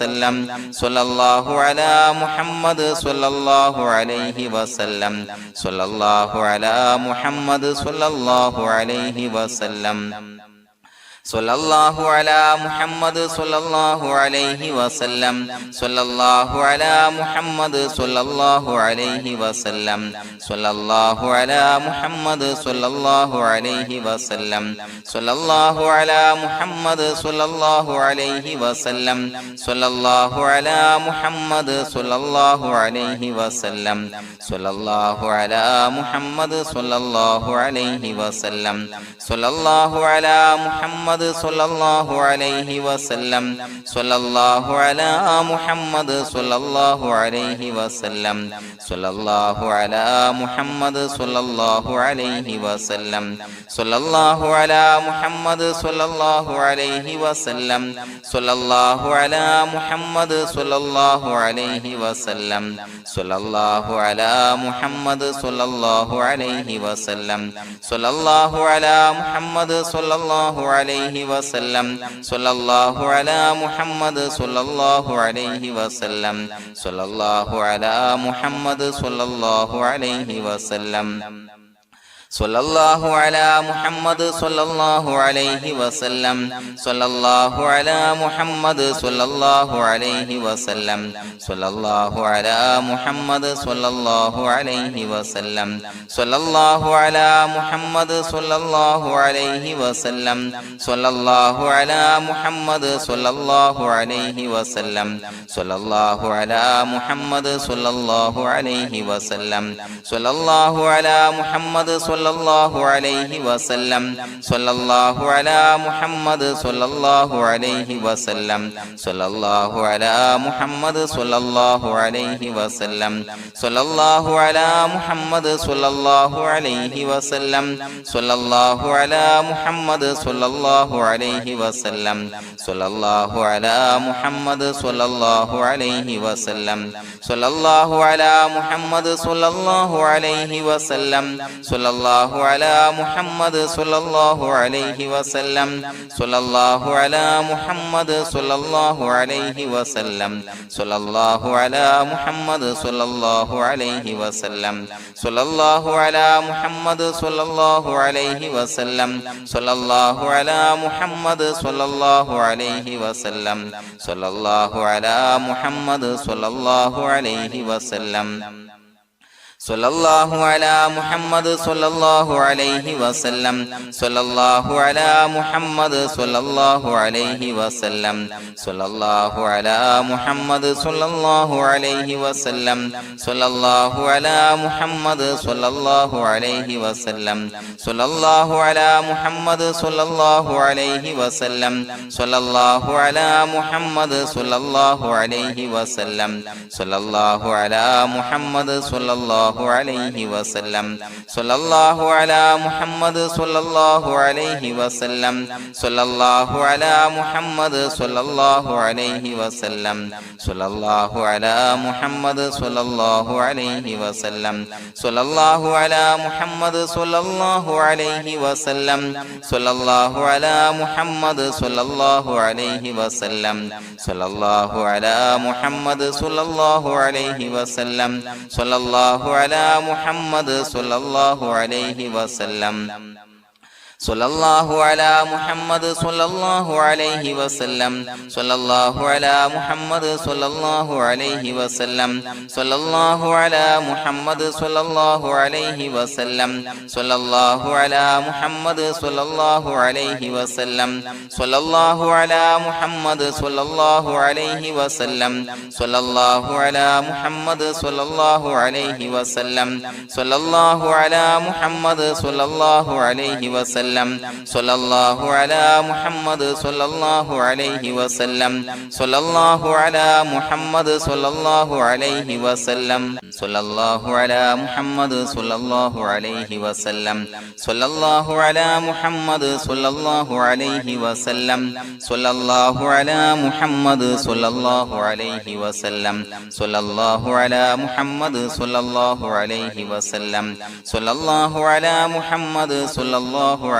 വസല്ലം സ്വല്ലല്ലാഹു അലാ മുഹമ്മദ് സ്വല്ലല്ലാഹു അലൈഹി വസല്ലം സ്വല്ലല്ലാഹു അലാ മുഹമ്മദ് സ്വല്ലല്ലാഹു അലൈഹി വസല്ലം സ്വല്ലല്ലാഹു അലാ മുഹമ്മദ് സ്വല്ലല്ലാഹു അലൈഹി വസല്ലം സ്വല്ലല്ലാഹു അലാ മുഹമ്മദ് സ്വല്ലല്ലാഹു അലൈഹി വസല്ലം സ്വല്ലല്ലാഹു അലാ മുഹമ്മദ് സ്വല്ലല്ലാഹു അലൈഹി വസല്ലം സ്വല്ലല്ലാഹു അലാ മുഹമ്മദ് സ്വല്ലല്ലാഹു അലൈഹി വസല്ലം സ്വല്ലല്ലാഹു അലാ മുഹമ്മദ് സ്വല്ലല്ലാഹു അലൈഹി വസല്ലം സ്വല്ലല്ലാഹു അലാ മുഹമ്മദ് സ്വല്ലല്ലാഹു അലൈഹി വസല്ലം സ്വല്ലല്ലാഹു അലാ മുഹമ്മദ് സ്വല്ലല്ലാഹു അലൈഹി വസല്ലം സ്വല്ലല്ലാഹു അലാ മുഹമ്മദ് സ്വല്ലല്ലാഹു അലൈഹി വസല്ലം സ്വല്ലല്ലാഹു അലാ മുഹമ്മദ് സ്വല്ലല്ലാഹു അലൈഹി വസല്ലം സ്വല്ലല്ലാഹു അലാ മുഹമ്മദ് സ്വല്ലല്ലാഹു അലൈഹി വസല്ലം സ്വല്ലല്ലാഹു അലാ മുഹമ്മദ് സ്വല്ലല്ലാഹു അലൈഹി വസല്ലം സ്വല്ലല്ലാഹു അലാ മുഹമ്മദ് സ്വല്ലല്ലാഹു അലൈഹി വസല്ലം സ്വല്ലല്ലാഹു അലാ മുഹമ്മദ് സ്വല്ലല്ലാഹു അലൈഹി വസല്ലം സ്വല്ലല്ലാഹു അലാ മുഹമ്മദ് സ്വല്ലല്ലാഹു അലൈഹി വസല്ലം സ്വല്ലല്ലാഹു അലാ മുഹമ്മദ് സ്വല്ലല്ലാഹു അലൈഹി വസല്ലം സ്വല്ലല്ലാഹു അലാ മുഹമ്മദ് സ്വല്ലല്ലാഹു അലൈഹി വസല്ലം സ്വല്ലല്ലാഹു അലാ മുഹമ്മദ് സ്വല്ലല്ലാഹു അലൈഹി വസല്ലം സ്വല്ലല്ലാഹു അലാ മുഹമ്മദ് സ്വല്ലല്ലാഹു അലൈഹി വസല്ലം സ്വല്ലല്ലാഹു അലാ മുഹമ്മദ് സ്വല്ലല്ലാഹു അലൈഹി വസല്ലം സ്വല്ലല്ലാഹു അലാ മുഹമ്മദ് സ്വല്ലല്ലാഹു അലൈഹി വസല്ലം സ്വല്ലല്ലാഹു അലാ മുഹമ്മദ് സ്വല്ലല്ലാഹു അലൈഹി വസല്ലം സ്വല്ലല്ലാഹു അലാ മുഹമ്മദ് സ്വല്ലല്ലാഹു അലൈഹി വസല്ലം സ്വല്ലല്ലാഹു അലാ മുഹമ്മദ് സ്വല്ലല്ലാഹു അലൈഹി വസല്ലം സ്വല്ലല്ലാഹു അലാ മുഹമ്മദ് സ്വല്ലല്ലാഹു അലൈഹി വസല്ലം സ്വല്ലല്ലാഹു അലാ മുഹമ്മദ് സ്വല്ലല്ലാഹു അലൈഹി വസല്ലം സ്വല്ലല്ലാഹു അലാ മുഹമ്മദ് സ്വല്ലല്ലാഹു അലൈഹി വസല്ലം സ്വല്ലല്ലാഹു അലാ മുഹമ്മദ് സ്വല്ലല്ലാഹു അലൈഹി വസല്ലം സ്വല്ലല്ലാഹു അലാ മുഹമ്മദ് സ്വല്ലല്ലാഹു അലൈഹി വസല്ലം സ്വല്ലല്ലാഹു അലാ മുഹമ്മദ് സ്വല്ലല്ലാഹു അലൈഹി വസല്ലം സ്വല്ലല്ലാഹു അലാ മുഹമ്മദ് സ്വല്ലല്ലാഹു അലൈഹി വസല്ലം സ്വല്ലല്ലാഹു അലാ മുഹമ്മദ് സ്വല്ലല്ലാഹു അലൈഹി വസല്ലം സ്വല്ലല്ലാഹു അലാ മുഹമ്മദ് സ്വല്ലല്ലാഹു അലൈഹി വസല്ലം സ്വല്ലല്ലാഹു അലാ മുഹമ്മദ് സ്വല്ലല്ലാഹു അലൈഹി വസല്ലം സ്വല്ലല്ലാഹു അലാ മുഹമ്മദ് സ്വല്ലല്ലാഹു അലൈഹി വസല്ലം സ്വല്ലല്ലാഹു അലാ മുഹമ്മദ് സ്വല്ലല്ലാഹു അലൈഹി വസല്ലം സ്വല്ലല്ലാഹു അലാ മുഹമ്മദ് സ്വല്ലല്ലാഹു അലൈഹി വസല്ലം സ്വല്ലല്ലാഹു അലാ മുഹമ്മദ് സ്വല്ലല്ലാഹു അലൈഹി വസല്ലം സ്വല്ലല്ലാഹു അലാ മുഹമ്മദ് സ്വല്ലല്ലാഹു അലൈഹി വസല്ലം സ്വല്ലല്ലാഹു അലാ മുഹമ്മദ് സ്വല്ലല്ലാഹു അലൈഹി വസല്ലം സ്വല്ലല്ലാഹു അലാ മുഹമ്മദ് സ്വല്ലല്ലാഹു അലൈഹി വസല്ലം സ്വല്ലല്ലാഹു അലാ മുഹമ്മദ് സ്വല്ലല്ലാഹു അലൈഹി വസല്ലം സ്വല്ലല്ലാഹു അലാ മുഹമ്മദ് സ്വല്ലല്ലാഹു അലൈഹി വസല്ലം സ്വല്ലല്ലാഹു അലാ മുഹമ്മദ് സ്വല്ലല്ലാഹു അലൈഹി വസല്ലം സ്വല്ലല്ലാഹു അലാ മുഹമ്മദ് സ്വല്ലല്ലാഹു അലൈഹി വസല്ലം സ്വല്ലല്ലാഹു അലാ മുഹമ്മദ് സ്വല്ലല്ലാഹു അലൈഹി വസല്ലം സ്വല്ലല്ലാഹു അലാ മുഹമ്മദ് സ്വല്ലല്ലാഹു അലൈഹി വസല്ലം സ്വല്ലല്ലാഹു അലാ മുഹമ്മദ് സ്വല്ലല്ലാഹു അലൈഹി വസല്ലം സ്വല്ലല്ലാഹു അലാ മുഹമ്മദ് സ്വല്ലല്ലാഹു അലൈഹി വസല്ലം സ്വല്ലല്ലാഹു അലാ മുഹമ്മദ് സ്വല്ലല്ലാഹു അലൈഹി വസല്ലം സ്വല്ലല്ലാഹു അലാ മുഹമ്മദ് സ്വല്ലല്ലാഹു അലൈഹി വസല്ലം സ്വല്ലല്ലാഹു അലാ മുഹമ്മദ് സ്വല്ലല്ലാഹു അലൈഹി വസല്ലം സ്വല്ലല്ലാഹു അലാ മുഹമ്മദ് സ്വല്ലല്ലാഹു അലൈഹി വസല്ലം സ്വല്ലല്ലാഹു അലാ മുഹമ്മദ് സ്വല്ലല്ലാഹു അലൈഹി വസല്ലം സ്വല്ലല്ലാഹു അലാ മുഹമ്മദ് സ്വല്ലല്ലാഹു അലൈഹി വസല്ലം സ്വല്ലല്ലാഹു അലാ മുഹമ്മദ് സ്വല്ലല്ലാഹു അലൈഹി വസല്ലം സ്വല്ലല്ലാഹു അലാ മുഹമ്മദ് സ്വല്ലല്ലാഹു അലൈഹി വസല്ലം സ്വല്ലല്ലാഹു അലാ മുഹമ്മദ് സ്വല്ലല്ലാഹു അലൈഹി വസല്ലം സ്വല്ലല്ലാഹു അലാ മുഹമ്മദ് സ്വല്ലല്ലാഹു അലൈഹി വസല്ലം സ്വല്ലല്ലാഹു അലാ മുഹമ്മദ് സ്വല്ലല്ലാഹു അലൈഹി വസല്ലം സ്വല്ലല്ലാഹു അലാ മുഹമ്മദ് സ്വല്ലല്ലാഹു അലൈഹി വസല്ലം സ്വല്ലല്ലാഹു അലാ മുഹമ്മദ് സ്വല്ലല്ലാഹു അലൈഹി വസല്ലം സ്വല്ലല്ലാഹു അലാ മുഹമ്മദ് സ്വല്ലല്ലാഹു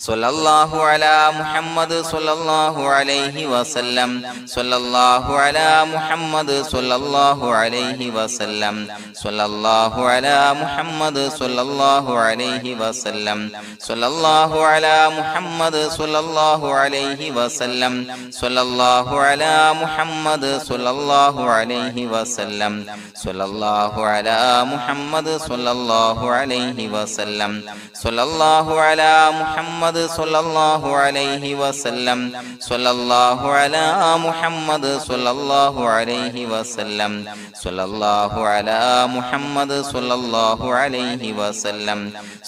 സ്വല്ലല്ലാഹു അലാ മുഹമ്മദ് സ്വല്ലല്ലാഹു അലൈഹി വസല്ലം സ്വല്ലല്ലാഹു അലാ മുഹമ്മദ് സ്വല്ലല്ലാഹു അലൈഹി വസല്ലം സ്വല്ലല്ലാഹു അലാ മുഹമ്മദ് സ്വല്ലല്ലാഹു അലൈഹി വസല്ലം സ്വല്ലല്ലാഹു അലാ മുഹമ്മദ് സ്വല്ലല്ലാഹു അലൈഹി വസല്ലം സ്വല്ലല്ലാഹു അലാ മുഹമ്മദ് സ്വല്ലല്ലാഹു അലൈഹി വസല്ലം സ്വല്ലല്ലാഹു അലാ മുഹമ്മദ് സ്വല്ലല്ലാഹു അലൈഹി വസല്ലം സ്വല്ലല്ലാഹു അലാ മുഹമ്മദ് സ്വല്ലല്ലാഹു അലൈഹി വസല്ലം സ്വല്ലല്ലാഹു അലാ മുഹമ്മദ് സ്വല്ലല്ലാഹു അലൈഹി വസല്ലം സ്വല്ലല്ലാഹു അലാ മുഹമ്മദ് സ്വല്ലല്ലാഹു അലൈഹി വസല്ലം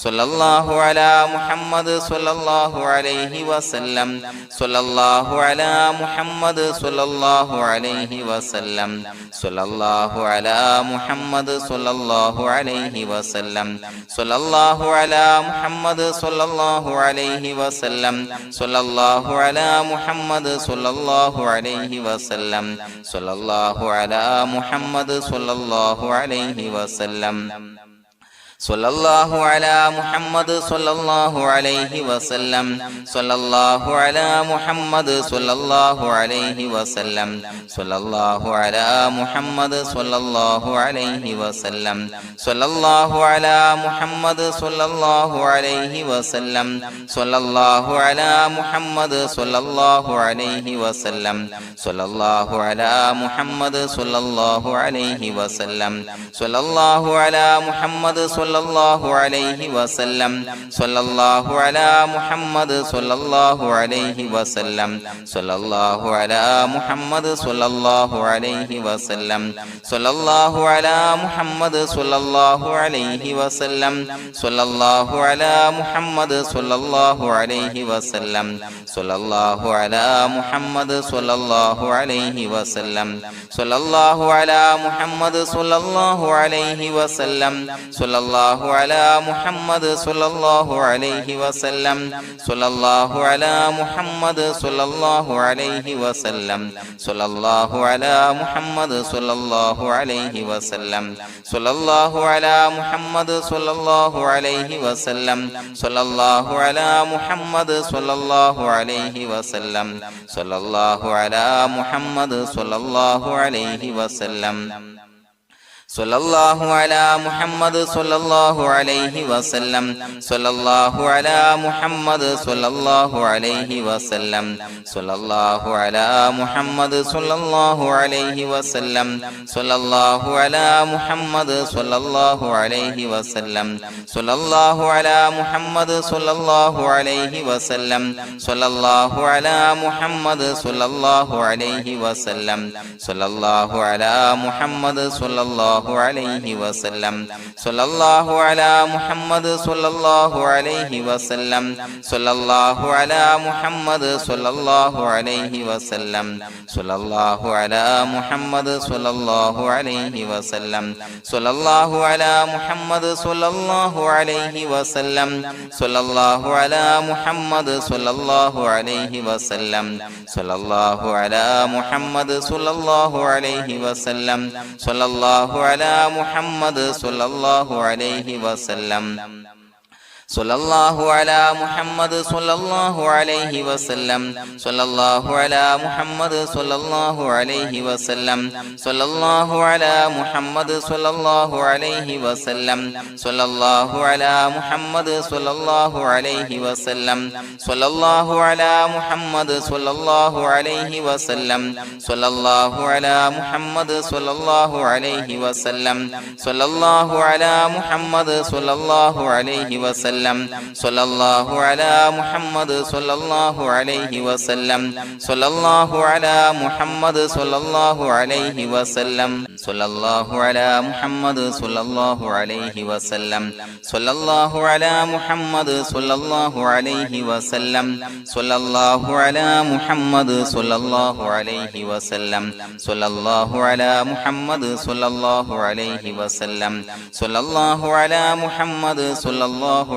സ്വല്ലല്ലാഹു അലാ മുഹമ്മദ് സ്വല്ലല്ലാഹു അലൈഹി വസല്ലം സ്വല്ലല്ലാഹു അലാ മുഹമ്മദ് സ്വല്ലല്ലാഹു അലൈഹി വസല്ലം സ്വല്ലല്ലാഹു അലാ മുഹമ്മദ് സ്വല്ലല്ലാഹു അലൈഹി വസല്ലം സ്വല്ലല്ലാഹു അലാ മുഹമ്മദ് സ്വല്ലല്ലാഹു അലൈഹി വസല്ലം സ്വല്ലല്ലാഹു അലാ മുഹമ്മദ് സ്വല്ലല്ലാഹു അലൈഹി വസല്ലം സ്വല്ലല്ലാഹു അലാ മുഹമ്മദ് സ്വല്ലല്ലാഹു അലൈഹി വസല്ലം സ്വല്ലല്ലാഹു അലാ മുഹമ്മദ് സ്വല്ലല്ലാഹു അലൈഹി വസല്ലം സ്വല്ലല്ലാഹു അലാ മുഹമ്മദ് സ്വല്ലല്ലാഹു അലൈഹി വസല്ലം സ്വല്ലല്ലാഹു അലാ മുഹമ്മദ് സ്വല്ലല്ലാഹു അലൈഹി വസല്ലം സ്വല്ലല്ലാഹു അലാ മുഹമ്മദ് സ്വല്ലല്ലാഹു അലൈഹി വസല്ലം സ്വല്ലല്ലാഹു അലാ മുഹമ്മദ് സ്വല്ലല്ലാഹു അലൈഹി വസല്ലം സ്വല്ലല്ലാഹു അലാ മുഹമ്മദ് സ്വല്ലല്ലാഹു അലൈഹി വസല്ലം സ്വല്ലല്ലാഹു അലാ മുഹമ്മദ് സ്വല്ലല്ലാഹു അലൈഹി വസല്ലം സ്വല്ലല്ലാഹു അലാ മുഹമ്മദ് സ്വല്ലല്ലാഹു അലൈഹി വസല്ലം സ്വല്ലല്ലാഹു അലാ മുഹമ്മദ് സ്വല്ലല്ലാഹു അലൈഹി വസല്ലം സ്വല്ലല്ലാഹു അലാ മുഹമ്മദ് സ്വല്ലല്ലാഹു അലൈഹി വസല്ലം സ്വല്ലല്ലാഹു അലാ മുഹമ്മദ് സ്വല്ലല്ലാഹു അലൈഹി വസല്ലം സ്വല്ലല്ലാഹു അലാ മുഹമ്മദ് സ്വല്ലല്ലാഹു അലൈഹി വസല്ലം സ്വല്ലല്ലാഹു അലാ മുഹമ്മദ് സ്വല്ലല്ലാഹു അലൈഹി വസല്ലം സ്വല്ലല്ലാഹു അലാ മുഹമ്മദ് സ്വല്ലല്ലാഹു അലൈഹി വസല്ലം സ്വല്ലല്ലാഹു അലാ മുഹമ്മദ് സ്വല്ലല്ലാഹു അലൈഹി വസല്ലം സ്വല്ലല്ലാഹു അലാ മുഹമ്മദ് സ്വല്ലല്ലാഹു അലൈഹി വസല്ലം സ്വല്ലല്ലാഹു അലാ മുഹമ്മദ് സ്വല്ലല്ലാഹു അലൈഹി വസല്ലം സ്വല്ലല്ലാഹു അലാ മുഹമ്മദ് സ്വല്ലല്ലാഹു അലൈഹി വസല്ലം സ്വല്ലല്ലാഹു അലാ മുഹമ്മദ് സ്വല്ലല്ലാഹു അലൈഹി വസല്ലം സ്വല്ലല്ലാഹു അലാ മുഹമ്മദ് സ്വല്ലല്ലാഹു അലൈഹി വസല്ലം സ്വല്ലല്ലാഹു അലാ മുഹമ്മദ് സ്വല്ലല്ലാഹു അലൈഹി വസല്ലം സ്വല്ലല്ലാഹു അലാ മുഹമ്മദ് സ്വല്ലല്ലാഹു അലൈഹി വസല്ലം സ്വല്ലല്ലാഹു അലാ മുഹമ്മദ് സ്വല്ലല്ലാഹു അലൈഹി വസല്ലം സ്വല്ലല്ലാഹു അലാ മുഹമ്മദ് സ്വല്ലല്ലാഹു അലൈഹി വസല്ലം സ്വല്ലല്ലാഹു അലാ മുഹമ്മദ് സ്വല്ലല്ലാഹു അലൈഹി വസല്ലം സ്വല്ലല്ലാഹു അലാ മുഹമ്മദ് സ്വല്ലല്ലാഹു അലൈഹി വസല്ലം സ്വല്ലല്ലാഹു അലാ മുഹമ്മദ് സ്വല്ലല്ലാഹു അലൈഹി വസല്ലം സ്വല്ലല്ലാഹു അലാ മുഹമ്മദ് സ്വല്ലല്ലാഹു അലൈഹി വസല്ലം സ്വല്ലല്ലാഹു അലാ മുഹമ്മദ് സ്വല്ലല്ലാഹു അലൈഹി വസല്ലം സ്വല്ലല്ലാഹു അലാ മുഹമ്മദ് സ്വല്ലല്ലാഹു അലൈഹി വസല്ലം സ്വല്ലല്ലാഹു അലാ മുഹമ്മദ് സ്വല്ലല്ലാഹു അലൈഹി വസല്ലം സ്വല്ലല്ലാഹു അലാ മുഹമ്മദ് സ്വല്ലല്ലാഹു അലൈഹി വസല്ലം സ്വല്ലല്ലാഹു അലാ മുഹമ്മദ് സ്വല്ലല്ലാഹു അലൈഹി വസല്ലം സ്വല്ലല്ലാഹു അലാ മുഹമ്മദ് സ്വല്ലല്ലാഹു അലൈഹി വസല്ലം സ്വല്ലല്ലാഹു അലാ മുഹമ്മദ് സ്വല്ലല്ലാഹു അലൈഹി വസല്ലം സ്വല്ലല്ലാഹു അലാ മുഹമ്മദ് സ്വല്ലല്ലാഹു അലൈഹി വസല്ലം സ്വല്ലല്ലാഹു അലാ മുഹമ്മദ് സ്വല്ലല്ലാഹു അലൈഹി വസല്ലം സ്വല്ലല്ലാഹു അലാ മുഹമ്മദ് സ്വല്ലല്ലാഹു അലൈഹി വസല്ലം സ്വല്ലല്ലാഹു അലാ മുഹമ്മദ് സ്വല്ലല്ലാഹു അലൈഹി വസല്ലം സ്വല്ലല്ലാഹു അലാ മുഹമ്മദ് സ്വല്ലല്ലാഹു അലൈഹി വസല്ലം സ്വല്ലല്ലാഹു അലാ മുഹമ്മദ് സ്വല്ലല്ലാഹു അലൈഹി വസല്ലം സ്വല്ലല്ലാഹു അലാ മുഹമ്മദ് സ്വല്ലല്ലാഹു അലൈഹി വസല്ലം സ്വല്ലല്ലാഹു അലാ മുഹമ്മദ് സ്വല്ലല്ലാഹു അലൈഹി വസല്ലം സ്വല്ലല്ലാഹു അലാ മുഹമ്മദ് സ്വല്ലല്ലാഹു അലൈഹി വസല്ലം സ്വല്ലല്ലാഹു അലാ മുഹമ്മദ് സ്വല്ലല്ലാഹു അലൈഹി വസല്ലം സ്വല്ലല്ലാഹു അലാ മുഹമ്മദ് സ്വല്ലല്ലാഹു അലൈഹി വസല്ലം സ്വല്ലല്ലാഹു അലാ മുഹമ്മദ് സ്വല്ലല്ലാഹു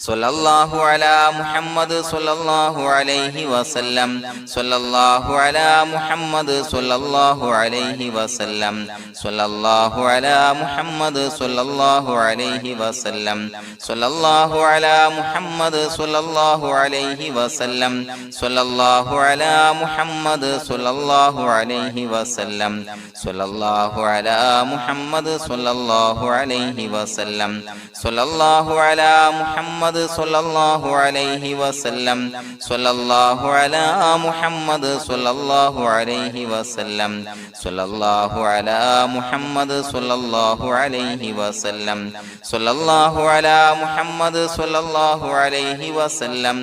സ്വല്ലല്ലാഹു അലാ മുഹമ്മദ് സ്വല്ലല്ലാഹു അലൈഹി വസല്ലം സ്വല്ലല്ലാഹു അലാ മുഹമ്മദ് സ്വല്ലല്ലാഹു അലൈഹി വസല്ലം സ്വല്ലല്ലാഹു അലാ മുഹമ്മദ് സ്വല്ലല്ലാഹു അലൈഹി വസല്ലം സ്വല്ലല്ലാഹു അലാ മുഹമ്മദ് സ്വല്ലല്ലാഹു അലൈഹി വസല്ലം സ്വല്ലല്ലാഹു അലാ മുഹമ്മദ് സ്വല്ലല്ലാഹു അലൈഹി വസല്ലം സ്വല്ലല്ലാഹു അലാ മുഹമ്മദ് സ്വല്ലല്ലാഹു അലൈഹി വസല്ലം സ്വല്ലല്ലാഹു അലാ മുഹമ്മദ് സ്വല്ലല്ലാഹു അലൈഹി വസല്ലം സ്വല്ലല്ലാഹു അലാ മുഹമ്മദ് സ്വല്ലല്ലാഹു അലൈഹി വസല്ലം സ്വല്ലല്ലാഹു അലാ മുഹമ്മദ് സ്വല്ലല്ലാഹു അലൈഹി വസല്ലം സ്വല്ലല്ലാഹു അലാ മുഹമ്മദ് സ്വല്ലല്ലാഹു അലൈഹി വസല്ലം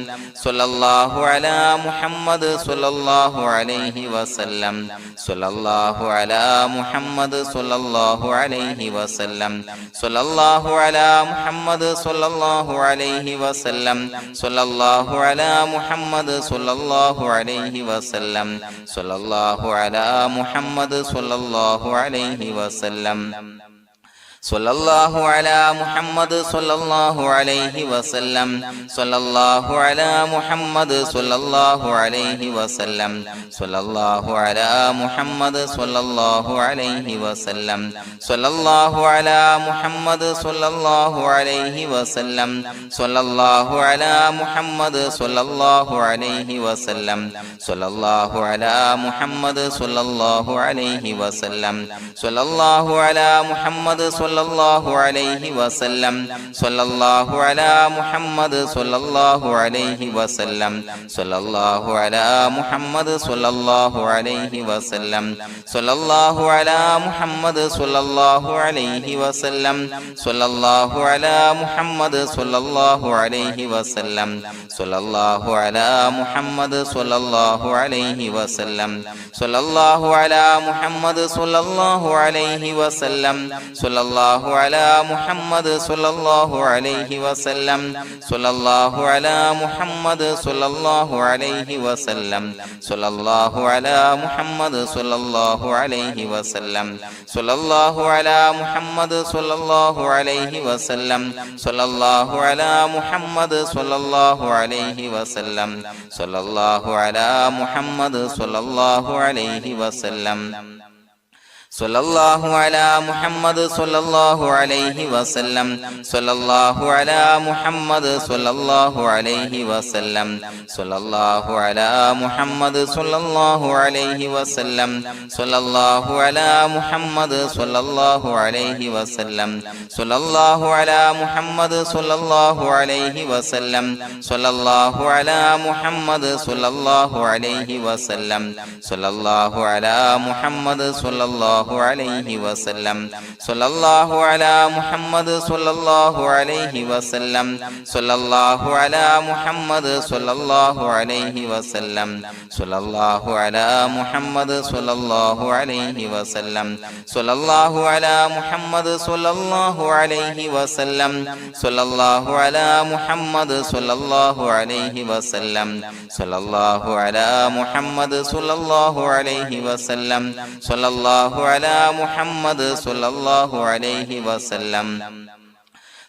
സ്വല്ലല്ലാഹു അലാ മുഹമ്മദ് സ്വല്ലല്ലാഹു അലൈഹി വസല്ലം സ്വല്ലല്ലാഹു അലാ മുഹമ്മദ് സ്വല്ലല്ലാഹു അലൈഹി വസല്ലം സ്വല്ലല്ലാഹു അലാ മുഹമ്മദ് സ്വല്ലല്ലാഹു അലൈഹി വസല്ലം സ്വല്ലല്ലാഹു അലാ മുഹമ്മദ് സ്വല്ലല്ലാഹു അലൈഹി വസല്ലം സ്വല്ലല്ലാഹു അലാ മുഹമ്മദ് സ്വല്ലല്ലാഹു അലൈഹി വസല്ലം സ്വല്ലല്ലാഹു അലാ മുഹമ്മദ് സ്വല്ലല്ലാഹു അലൈഹി വസല്ലം സ്വല്ലല്ലാഹു അലാ മുഹമ്മദ് സ്വല്ലല്ലാഹു അലൈഹി വസല്ലം സ്വല്ലല്ലാഹു അലാ മുഹമ്മദ് സ്വല്ലല്ലാഹു അലൈഹി വസല്ലം സ്വല്ലല്ലാഹു അലാ മുഹമ്മദ് സ്വല്ലല്ലാഹു അലൈഹി വസല്ലം സ്വല്ലല്ലാഹു അലാ മുഹമ്മദ് സ്വല്ലല്ലാഹു അലൈഹി വസല്ലം സ്വല്ലല്ലാഹു അലാ മുഹമ്മദ് സ്വല്ലല്ലാഹു അലൈഹി വസല്ലം സ്വല്ലല്ലാഹു അലാ മുഹമ്മദ് സ്വല്ലല്ലാഹു അലൈഹി വസല്ലം സ്വല്ലല്ലാഹു അലാ മുഹമ്മദ് സ്വല്ലല്ലാഹു അലൈഹി വസല്ലം സ്വല്ലല്ലാഹു അലാ മുഹമ്മദ് സ്വല്ലല്ലാഹു അലൈഹി വസല്ലം സ്വല്ലല്ലാഹു അലാ മുഹമ്മദ് സ്വല്ലല്ലാഹു അലൈഹി വസല്ലം സ്വല്ലല്ലാഹു അലാ മുഹമ്മദ് സ്വല്ലല്ലാഹു അലൈഹി വസല്ലം സ്വല്ലല്ലാഹു അലാ മുഹമ്മദ് സ്വല്ലല്ലാഹു അലൈഹി വസല്ലം സ്വല്ലല്ലാഹു അലാ മുഹമ്മദ് സ്വല്ലല്ലാഹു അലൈഹി വസല്ലം സ്വല്ലല്ലാഹു അലാ മുഹമ്മദ് സ്വല്ലല്ലാഹു അലൈഹി വസല്ലം സ്വല്ലല്ലാഹു അലാ മുഹമ്മദ് സ്വല്ലല്ലാഹു അലൈഹി വസല്ലം സ്വല്ലല്ലാഹു അലാ മുഹമ്മദ് സ്വല്ലല്ലാഹു അലൈഹി വസല്ലം സ്വല്ലല്ലാഹു അലാ മുഹമ്മദ് സ്വല്ലല്ലാഹു അലൈഹി വസല്ലം സ്വല്ലല്ലാഹു അലാ മുഹമ്മദ് സ്വല്ലല്ലാഹു അലൈഹി വസല്ലം സ്വല്ലല്ലാഹു അലാ മുഹമ്മദ് സ്വല്ലല്ലാഹു അലൈഹി വസല്ലം സ്വല്ലല്ലാഹു അലാ മുഹമ്മദ് സ്വല്ലല്ലാഹു അലൈഹി വസല്ലം സ്വല്ലല്ലാഹു അലാ മുഹമ്മദ് സ്വല്ലല്ലാഹു അലൈഹി വസല്ലം സ്വല്ലല്ലാഹു അലാ മുഹമ്മദ് സ്വല്ലല്ലാഹു അലൈഹി വസല്ലം സ്വല്ലല്ലാഹു അലാ മുഹമ്മദ് സ്വല്ലല്ലാഹു അലൈഹി വസല്ലം സ്വല്ലല്ലാഹു അലാ മുഹമ്മദ് സ്വല്ലല്ലാഹു അലൈഹി വസല്ലം സ്വല്ലല്ലാഹു അലാ മുഹമ്മദ് സ്വല്ലല്ലാഹു അലൈഹി വസല്ലം സ്വല്ലല്ലാഹു അലാ മുഹമ്മദ് സ്വല്ലല്ലാഹു അലൈഹി വസല്ലം സ്വല്ലല്ലാഹു അലാ മുഹമ്മദ് സ്വല്ലല്ലാഹു അലൈഹി വസല്ലം സ്വല്ലല്ലാഹു അലാ മുഹമ്മദ് സ്വല്ലല്ലാഹു അലൈഹി വസല്ലം സ്വല്ലല്ലാഹു അലാ മുഹമ്മദ് സ്വല്ലല്ലാഹു അലൈഹി വസല്ലം സ്വല്ലല്ലാഹു അലാ മുഹമ്മദ് സ്വല്ലല്ലാഹു അലൈഹി വസല്ലം സ്വല്ലല്ലാഹു അലാ മുഹമ്മദ് സ്വല്ലല്ലാഹു അലൈഹി വസല്ലം സ്വല്ലല്ലാഹു അലാ മുഹമ്മദ് സ്വല്ലല്ലാഹു അലൈഹി വസല്ലം സ്വല്ലല്ലാഹു അലാ മുഹമ്മദ് സ്വല്ലല്ലാഹു അലൈഹി വസല്ലം സ്വല്ലല്ലാഹു അലാ മുഹമ്മദ് സ്വല്ലല്ലാഹു അലൈഹി വസല്ലം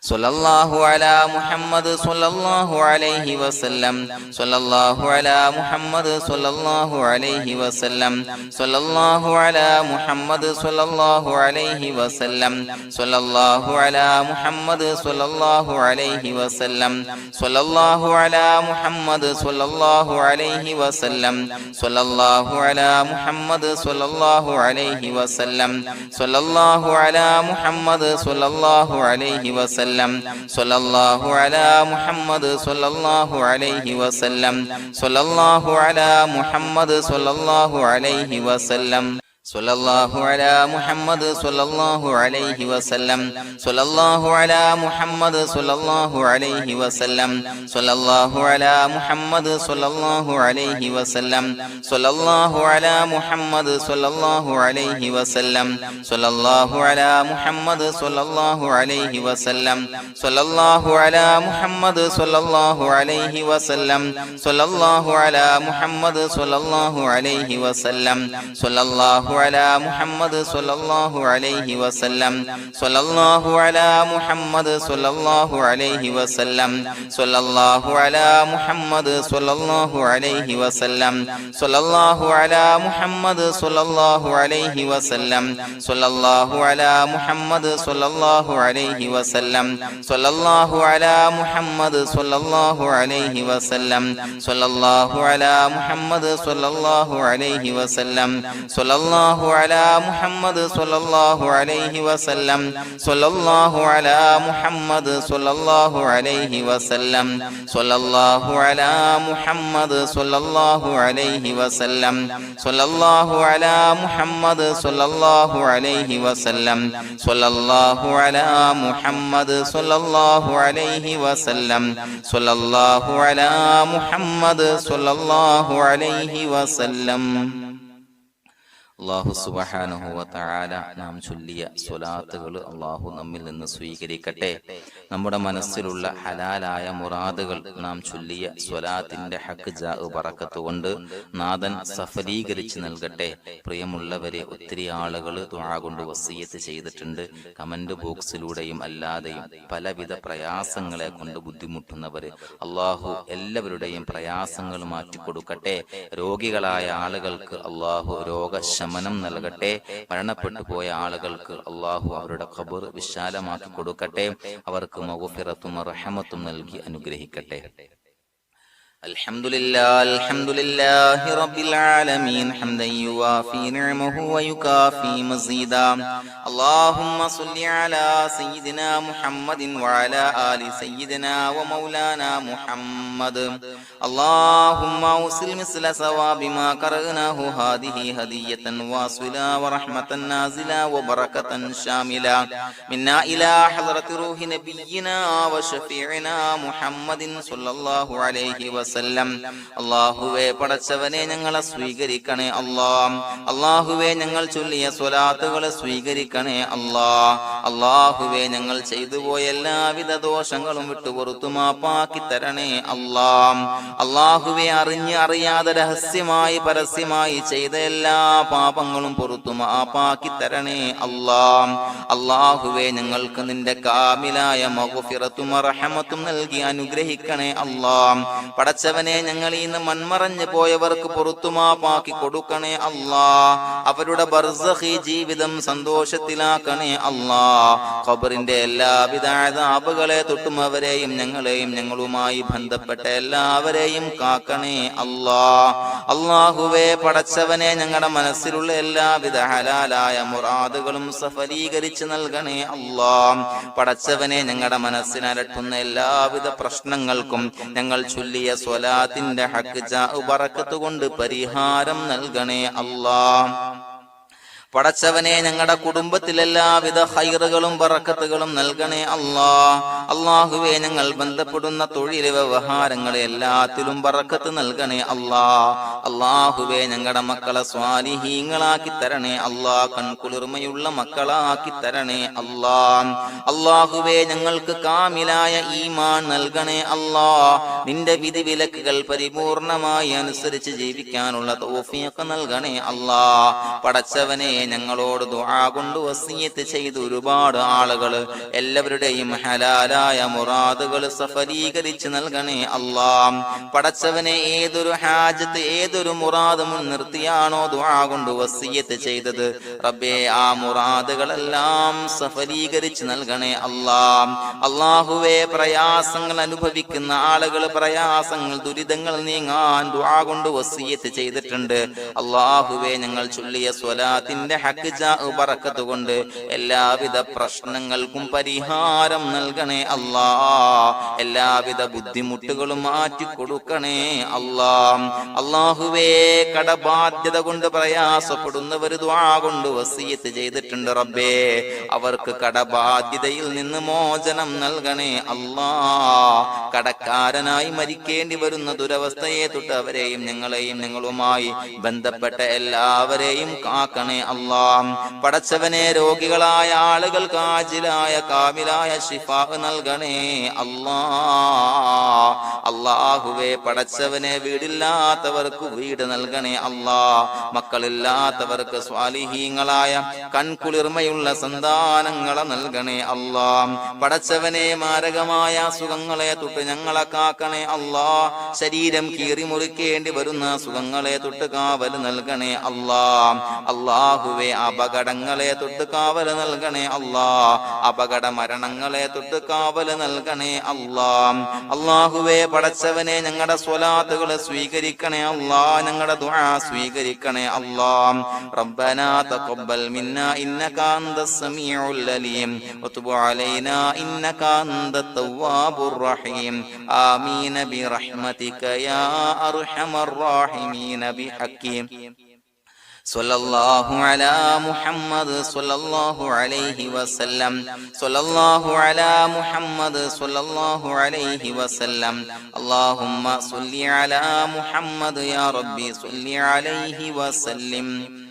സ്വല്ലല്ലാഹു അലാ മുഹമ്മദ് സ്വല്ലല്ലാഹു അലൈഹി വസല്ലം സ്വല്ലല്ലാഹു അലാ മുഹമ്മദ് സ്വല്ലല്ലാഹു അലൈഹി വസല്ലം സ്വല്ലല്ലാഹു അലാ മുഹമ്മദ് സ്വല്ലല്ലാഹു അലൈഹി വസല്ലം സ്വല്ലല്ലാഹു അലാ മുഹമ്മദ് സ്വല്ലല്ലാഹു അലൈഹി വസല്ലം സ്വല്ലല്ലാഹു അലാ മുഹമ്മദ് സ്വല്ലല്ലാഹു അലൈഹി വസല്ലം സ്വല്ലല്ലാഹു അലാ മുഹമ്മദ് സ്വല്ലല്ലാഹു അലൈഹി വസല്ലം സ്വല്ലല്ലാഹു അലാ മുഹമ്മദ് സ്വല്ലല്ലാഹു അലൈഹി വസല്ലം സ്വല്ലല്ലാഹു അലാ മുഹമ്മദ് സ്വല്ലല്ലാഹു അലൈഹി വസല്ലം സ്വല്ലല്ലാഹു അലാ മുഹമ്മദ് സ്വല്ലല്ലാഹു അലൈഹി വസല്ലം സ്വല്ലല്ലാഹു അലാ മുഹമ്മദ് സ്വല്ലല്ലാഹു അലൈഹി വസല്ലം സ്വല്ലല്ലാഹു അലാ മുഹമ്മദ് സ്വല്ലല്ലാഹു അലൈഹി വസല്ലം സ്വല്ലല്ലാഹു അലാ മുഹമ്മദ് സ്വല്ലല്ലാഹു അലൈഹി വസല്ലം സ്വല്ലല്ലാഹു അലാ മുഹമ്മദ് സ്വല്ലല്ലാഹു അലൈഹി വസല്ലം സ്വല്ലല്ലാഹു അലാ മുഹമ്മദ് സ്വല്ലല്ലാഹു അലൈഹി വസല്ലം സ്വല്ലല്ലാഹു അലാ മുഹമ്മദ് സ്വല്ലല്ലാഹു അലൈഹി വസല്ലം സ്വല്ലല്ലാഹു അലാ മുഹമ്മദ് സ്വല്ലല്ലാഹു അലൈഹി വസല്ലം സ്വല്ലല്ലാഹു അലാ മുഹമ്മദ് സ്വല്ലല്ലാഹു അലൈഹി വസല്ലം സ്വല്ലല്ലാഹു അലാ മുഹമ്മദ് സ്വല്ലല്ലാഹു അലൈഹി വസല്ലം സ്വല്ലല്ലാഹു അലാ മുഹമ്മദ് സ്വല്ലല്ലാഹു അലൈഹി വസല്ലം സ്വല്ലല്ലാഹു അലാ മുഹമ്മദ് സ്വല്ലല്ലാഹു അലൈഹി വസല്ലം സ്വല്ലല്ലാഹു അലാ മുഹമ്മദ് സ്വല്ലല്ലാഹു അലൈഹി വസല്ലം സ്വല്ലല്ലാഹു അലാ മുഹമ്മദ് സ്വല്ലല്ലാഹു അലൈഹി വസല്ലം സ്വല്ലല്ലാഹു അലാ മുഹമ്മദ് സ്വല്ലല്ലാഹു അലൈഹി വസല്ലം സ്വല്ലല്ലാഹു അലാ മുഹമ്മദ് സ്വല്ലല്ലാഹു അലൈഹി വസല്ലം സ്വല്ലല്ലാഹു അലാ മുഹമ്മദ് സ്വല്ലല്ലാഹു അലൈഹി വസല്ലം സ്വല്ലല്ലാഹു അലാ മുഹമ്മദ് സ്വല്ലല്ലാഹു അലൈഹി വസല്ലം സ്വല്ലല്ലാഹു അലാ മുഹമ്മദ് സ്വല്ലല്ലാഹു അലൈഹി വസല്ലം സ്വല്ലല്ലാഹു അലാ മുഹമ്മദ് സ്വല്ലല്ലാഹു അലൈഹി വസല്ലം. അല്ലാഹു സുബ്ഹാനഹു വ തആല നാം ചൊല്ലിയ സ്വലാത്തുകൾ അല്ലാഹു നമ്മിൽ നിന്ന് സ്വീകരിക്കട്ടെ. നമ്മുടെ മനസ്സിലുള്ള ഹലാലായ മുറാദുകൾ നാം ചൊല്ലിയ സ്വലാത്തിന്റെ ഹഖ് ജാ ബറക്കത്ത് കൊണ്ട് നാഥൻ സഫലീകരിച്ച് നൽകട്ടെ. പ്രിയമുള്ളവരെ, ഒത്തിരി ആളുകൾ ദുആ കൊണ്ട് വസിയത്ത് ചെയ്തിട്ടുണ്ട്. കമന്റ് ബോക്സിലൂടെയും അല്ലാതെയും പലവിധ പ്രയാസങ്ങളെ കൊണ്ട് ബുദ്ധിമുട്ടുന്നവര് അല്ലാഹു എല്ലാവരുടെയും പ്രയാസങ്ങൾ മാറ്റിക്കൊടുക്കട്ടെ. രോഗികളായ ആളുകൾക്ക് അല്ലാഹു രോഗശമനം നൽകട്ടെ. മരണപ്പെട്ടു പോയ ആളുകൾക്ക് അല്ലാഹു അവരുടെ ഖബർ വിശാലമാക്കി കൊടുക്കട്ടെ. അവർക്ക് മഗ്ഫിറത്തും റഹ്മത്തും നൽകി അനുഗ്രഹിക്കട്ടെ. അൽഹംദുലില്ലാഹി റബ്ബിൽ ആലമീൻ ഹംദൻ യുവാഫി നിഅമഹു വയുകാഫി മസീദാ. അല്ലാഹുമ്മ സ്വല്ലി അലാ സയ്യിദിനാ മുഹമ്മദിൻ വഅലാ ആലി സയ്യിദിനാ വമൗലാനാ മുഹമ്മദ്. അല്ലാഹുമ്മ ഉസിൽ മിസ്ല സവാബി മാ ഖറഅനാഹു ഹാദിഹി ഹദിയതൻ വാസിലാ വറഹ്മതൻ നാസിലാ വബറകതൻ ശാമിലാ മിന്നാ ഇലാ ഹളറത്തി റൂഹി നബിയിനാ വശഫീഇനാ മുഹമ്മദിൻ സ്വല്ലല്ലാഹു അലൈഹി വസല്ലം. അല്ലാഹുവേ, പടച്ചവനെ ഞങ്ങളെ സ്വീകരിക്കണേ അല്ലാ. അല്ലാഹുവേ, ഞങ്ങൾ ചൊല്ലിയ സ്വലാത്തുകളെ സ്വീകരിക്കണേ അല്ലാ. അല്ലാഹുവേ, ഞങ്ങൾ ചെയ്തു പോയ എല്ലാവിധ ദോഷങ്ങളും വിട്ടുപുറത്തു മാപ്പാക്കി തരണേ അല്ലാ. അല്ലാഹുവേ, അറിഞ്ഞ് അറിയാതെ രഹസ്യമായി പരസ്യമായി ചെയ്ത എല്ലാ പാപങ്ങളും പുറത്തു മാപ്പാക്കി തരണേ അല്ലാ. അല്ലാഹുവേ, ഞങ്ങൾക്ക് നിന്റെ കാമിലായ മഗ്ഫിറത്തും റഹ്മത്തും നൽകി അനുഗ്രഹിക്കണേ അല്ലാ. പടച്ചവനെ, ഞങ്ങൾ ഇന്ന് മൺമറഞ്ഞു പോയവർക്ക് പുറത്തുമാപ്പാക്കി കൊടുക്കണേ അല്ലാ. അവരുടെ ബർസഖി ജീവിതം സന്തോഷത്തിലാക്കണേ അല്ലാ. ഖബറിന്റെ എല്ലാവിധ അദാബുകളെ തൊട്ടും അവരെയും ഞങ്ങളെയും ഞങ്ങളുമായി ബന്ധപ്പെട്ട എല്ലാവരെയും കാക്കണേ അല്ലാ. അല്ലാഹുവേ, പടച്ചവനെ, ഞങ്ങളുടെ മനസ്സിലുള്ള എല്ലാവിധ ഹലാലായ മുറാദുകളും സഫലീകരിച്ച് നൽകണേ അല്ലാ. പടച്ചവനെ, ഞങ്ങളുടെ മനസ്സിനലട്ടുന്ന എല്ലാവിധ പ്രശ്നങ്ങൾക്കും ഞങ്ങൾ ചൊല്ലിയ സ്വലാത്തിന്റെ ഹഖ് ജാ ബറക്കത്ത് കൊണ്ട് പരിഹാരം നൽകണേ അല്ലാ. പടച്ചവനെ, ഞങ്ങളുടെ കുടുംബത്തിൽ എല്ലാവിധ ഖൈറുകളും ബറക്കത്തുകളും നൽകണേ അല്ലാ. അല്ലാഹുവേ, ഞങ്ങൾ ബന്ധപ്പെടുന്ന തൊഴിൽ വ്യവഹാരങ്ങളെ എല്ലാത്തിലും ബറക്കത്ത് നൽകണേ അല്ലാ. അല്ലാഹുവേ, ഞങ്ങളുടെ മക്കളെ സ്വാലിഹീങ്ങളാക്കി തരണേ അല്ലാ. കൺകുളിർമയുള്ള മക്കളാക്കി തരണേ അല്ലാ. അല്ലാഹുവേ, ഞങ്ങൾക്ക് കാമിലായ ഈമാൻ നൽകണേ അല്ലാ. നിന്റെ വിധി വിലക്കുകൾ പരിപൂർണമായി അനുസരിച്ച് ജീവിക്കാനുള്ള തൗഫീഖ് നൽകണേ അല്ലാ. പടച്ചവനെ, ഞങ്ങളോട് ദുആ കൊണ്ട് വസിയത്ത് ചെയ്ത് ഒരുപാട് ആളുകൾ എല്ലാവരുടെയും ഹലാലായ മുറാദുകൾ സഫലീകരിച്ച് നൽകണേ അല്ലാ. പടച്ചവനെ, ഏതൊരു ഹാജത്ത് ഏതൊരു മുറാദ് മുൻനിർത്തിയാണോ ദുആ കൊണ്ട് വസിയത്ത് ചെയ്തത്, റബ്ബേ, ആ മുറാദുകളെല്ലാം സഫലീകരിച്ച് നൽകണേ അല്ലാ. അല്ലാഹുവേ, പ്രയാസങ്ങൾ അനുഭവിക്കുന്ന ആളുകൾ പ്രയാസങ്ങൾ ദുരിതങ്ങൾ നീങ്ങാൻ ദുആ കൊണ്ട് വസിയത്ത് ചെയ്തിട്ടുണ്ട്. അല്ലാഹുവേ, ഞങ്ങൾ ചൊല്ലിയ സ്വലാത്തിന്റെ ഹഖ് ജാ ബറക്കത്ത് കൊണ്ട് എല്ലാവിധ പ്രശ്നങ്ങൾക്കും പരിഹാരം നൽകണേ അല്ലാ. എല്ലാവിധ ബുദ്ധിമുട്ടുകളും മാറ്റിക്കൊടുക്കണേ അല്ലാ. അല്ലാഹുവേ, കടബാധ്യത കൊണ്ട് പ്രയാസപ്പെടുന്നവർ ദുആ കൊണ്ട് വസിയത്ത് ചെയ്തിട്ടുണ്ട്. റബ്ബേ, അവർക്ക് കടബാധ്യതയിൽ നിന്ന് മോചനം നൽകണേ അല്ലാ. കടക്കാരനായി മരിക്കേണ്ടി വരുന്ന ദുരവസ്ഥയെ തൊട്ട് അവരെയും ഞങ്ങളെയും ഞങ്ങളുമായി ബന്ധപ്പെട്ട എല്ലാവരെയും കാക്കണേ അല്ലാ. അല്ലാഹ്. പടച്ചവനെ രോഗികളായ ആളുകൾക്ക് ആജിലായ കാമിലായ ശിഫാ നൽകണേ അല്ലാഹ്. അല്ലാഹുവേ പടച്ചവനെ വീടില്ലാത്തവർക്ക് വീട് നൽകണേ അല്ലാഹ്. മക്കളില്ലാത്തവർക്ക് സ്വാലിഹീങ്ങളായ കൺകുളിർമയുള്ള സന്താനങ്ങളെ നൽകണേ അല്ലാഹ്. പടച്ചവനെ മാരകമായ അസുഖങ്ങളെ തൊട്ട് ഞങ്ങളെ കാക്കണേ അല്ലാഹ്. ശരീരം കീറി മുറിക്കേണ്ടി വരുന്ന അസുഖങ്ങളെ തൊട്ട് കാവൽ നൽകണേ അല്ലാഹ്. അല്ലാഹുവേ അപകടങ്ങളെ തൊട്ട് കാവൽ നൽകണേ അല്ലാഹ്. അപകട മരണങ്ങളെ തൊട്ട് കാവൽ നൽകണേ അല്ലാഹ്. അല്ലാഹുവേ പടച്ചവനെ ഞങ്ങളുടെ സ്വലാത്തുകൾ സ്വീകരിക്കണേ അല്ലാഹ്. ഞങ്ങളുടെ ദുആ സ്വീകരിക്കണേ അല്ലാഹ്. റബ്ബനാ തഖബ്ബൽ മിന്നാ ഇന്നക അൻതസ് സമീഉൽ അലീം വതുബ് അലൈനാ ഇന്നക അൻതത് തവ്വാബുർ റഹീം. ആമീൻ ബിറഹ്മതിക യാ അർഹമർ റഹീമീൻ ബിഹഖി സ്വല്ലല്ലാഹു അലാ മുഹമ്മദ് സ്വല്ലല്ലാഹു അലൈഹി വസല്ലം. സ്വല്ലല്ലാഹു അലാ മുഹമ്മദ് സ്വല്ലല്ലാഹു അലൈഹി വസല്ലം. അല്ലാഹുമ്മ സ്വല്ലി അലാ മുഹമ്മദ് യാ റബ്ബി സ്വല്ലി അലൈഹി വസല്ലം.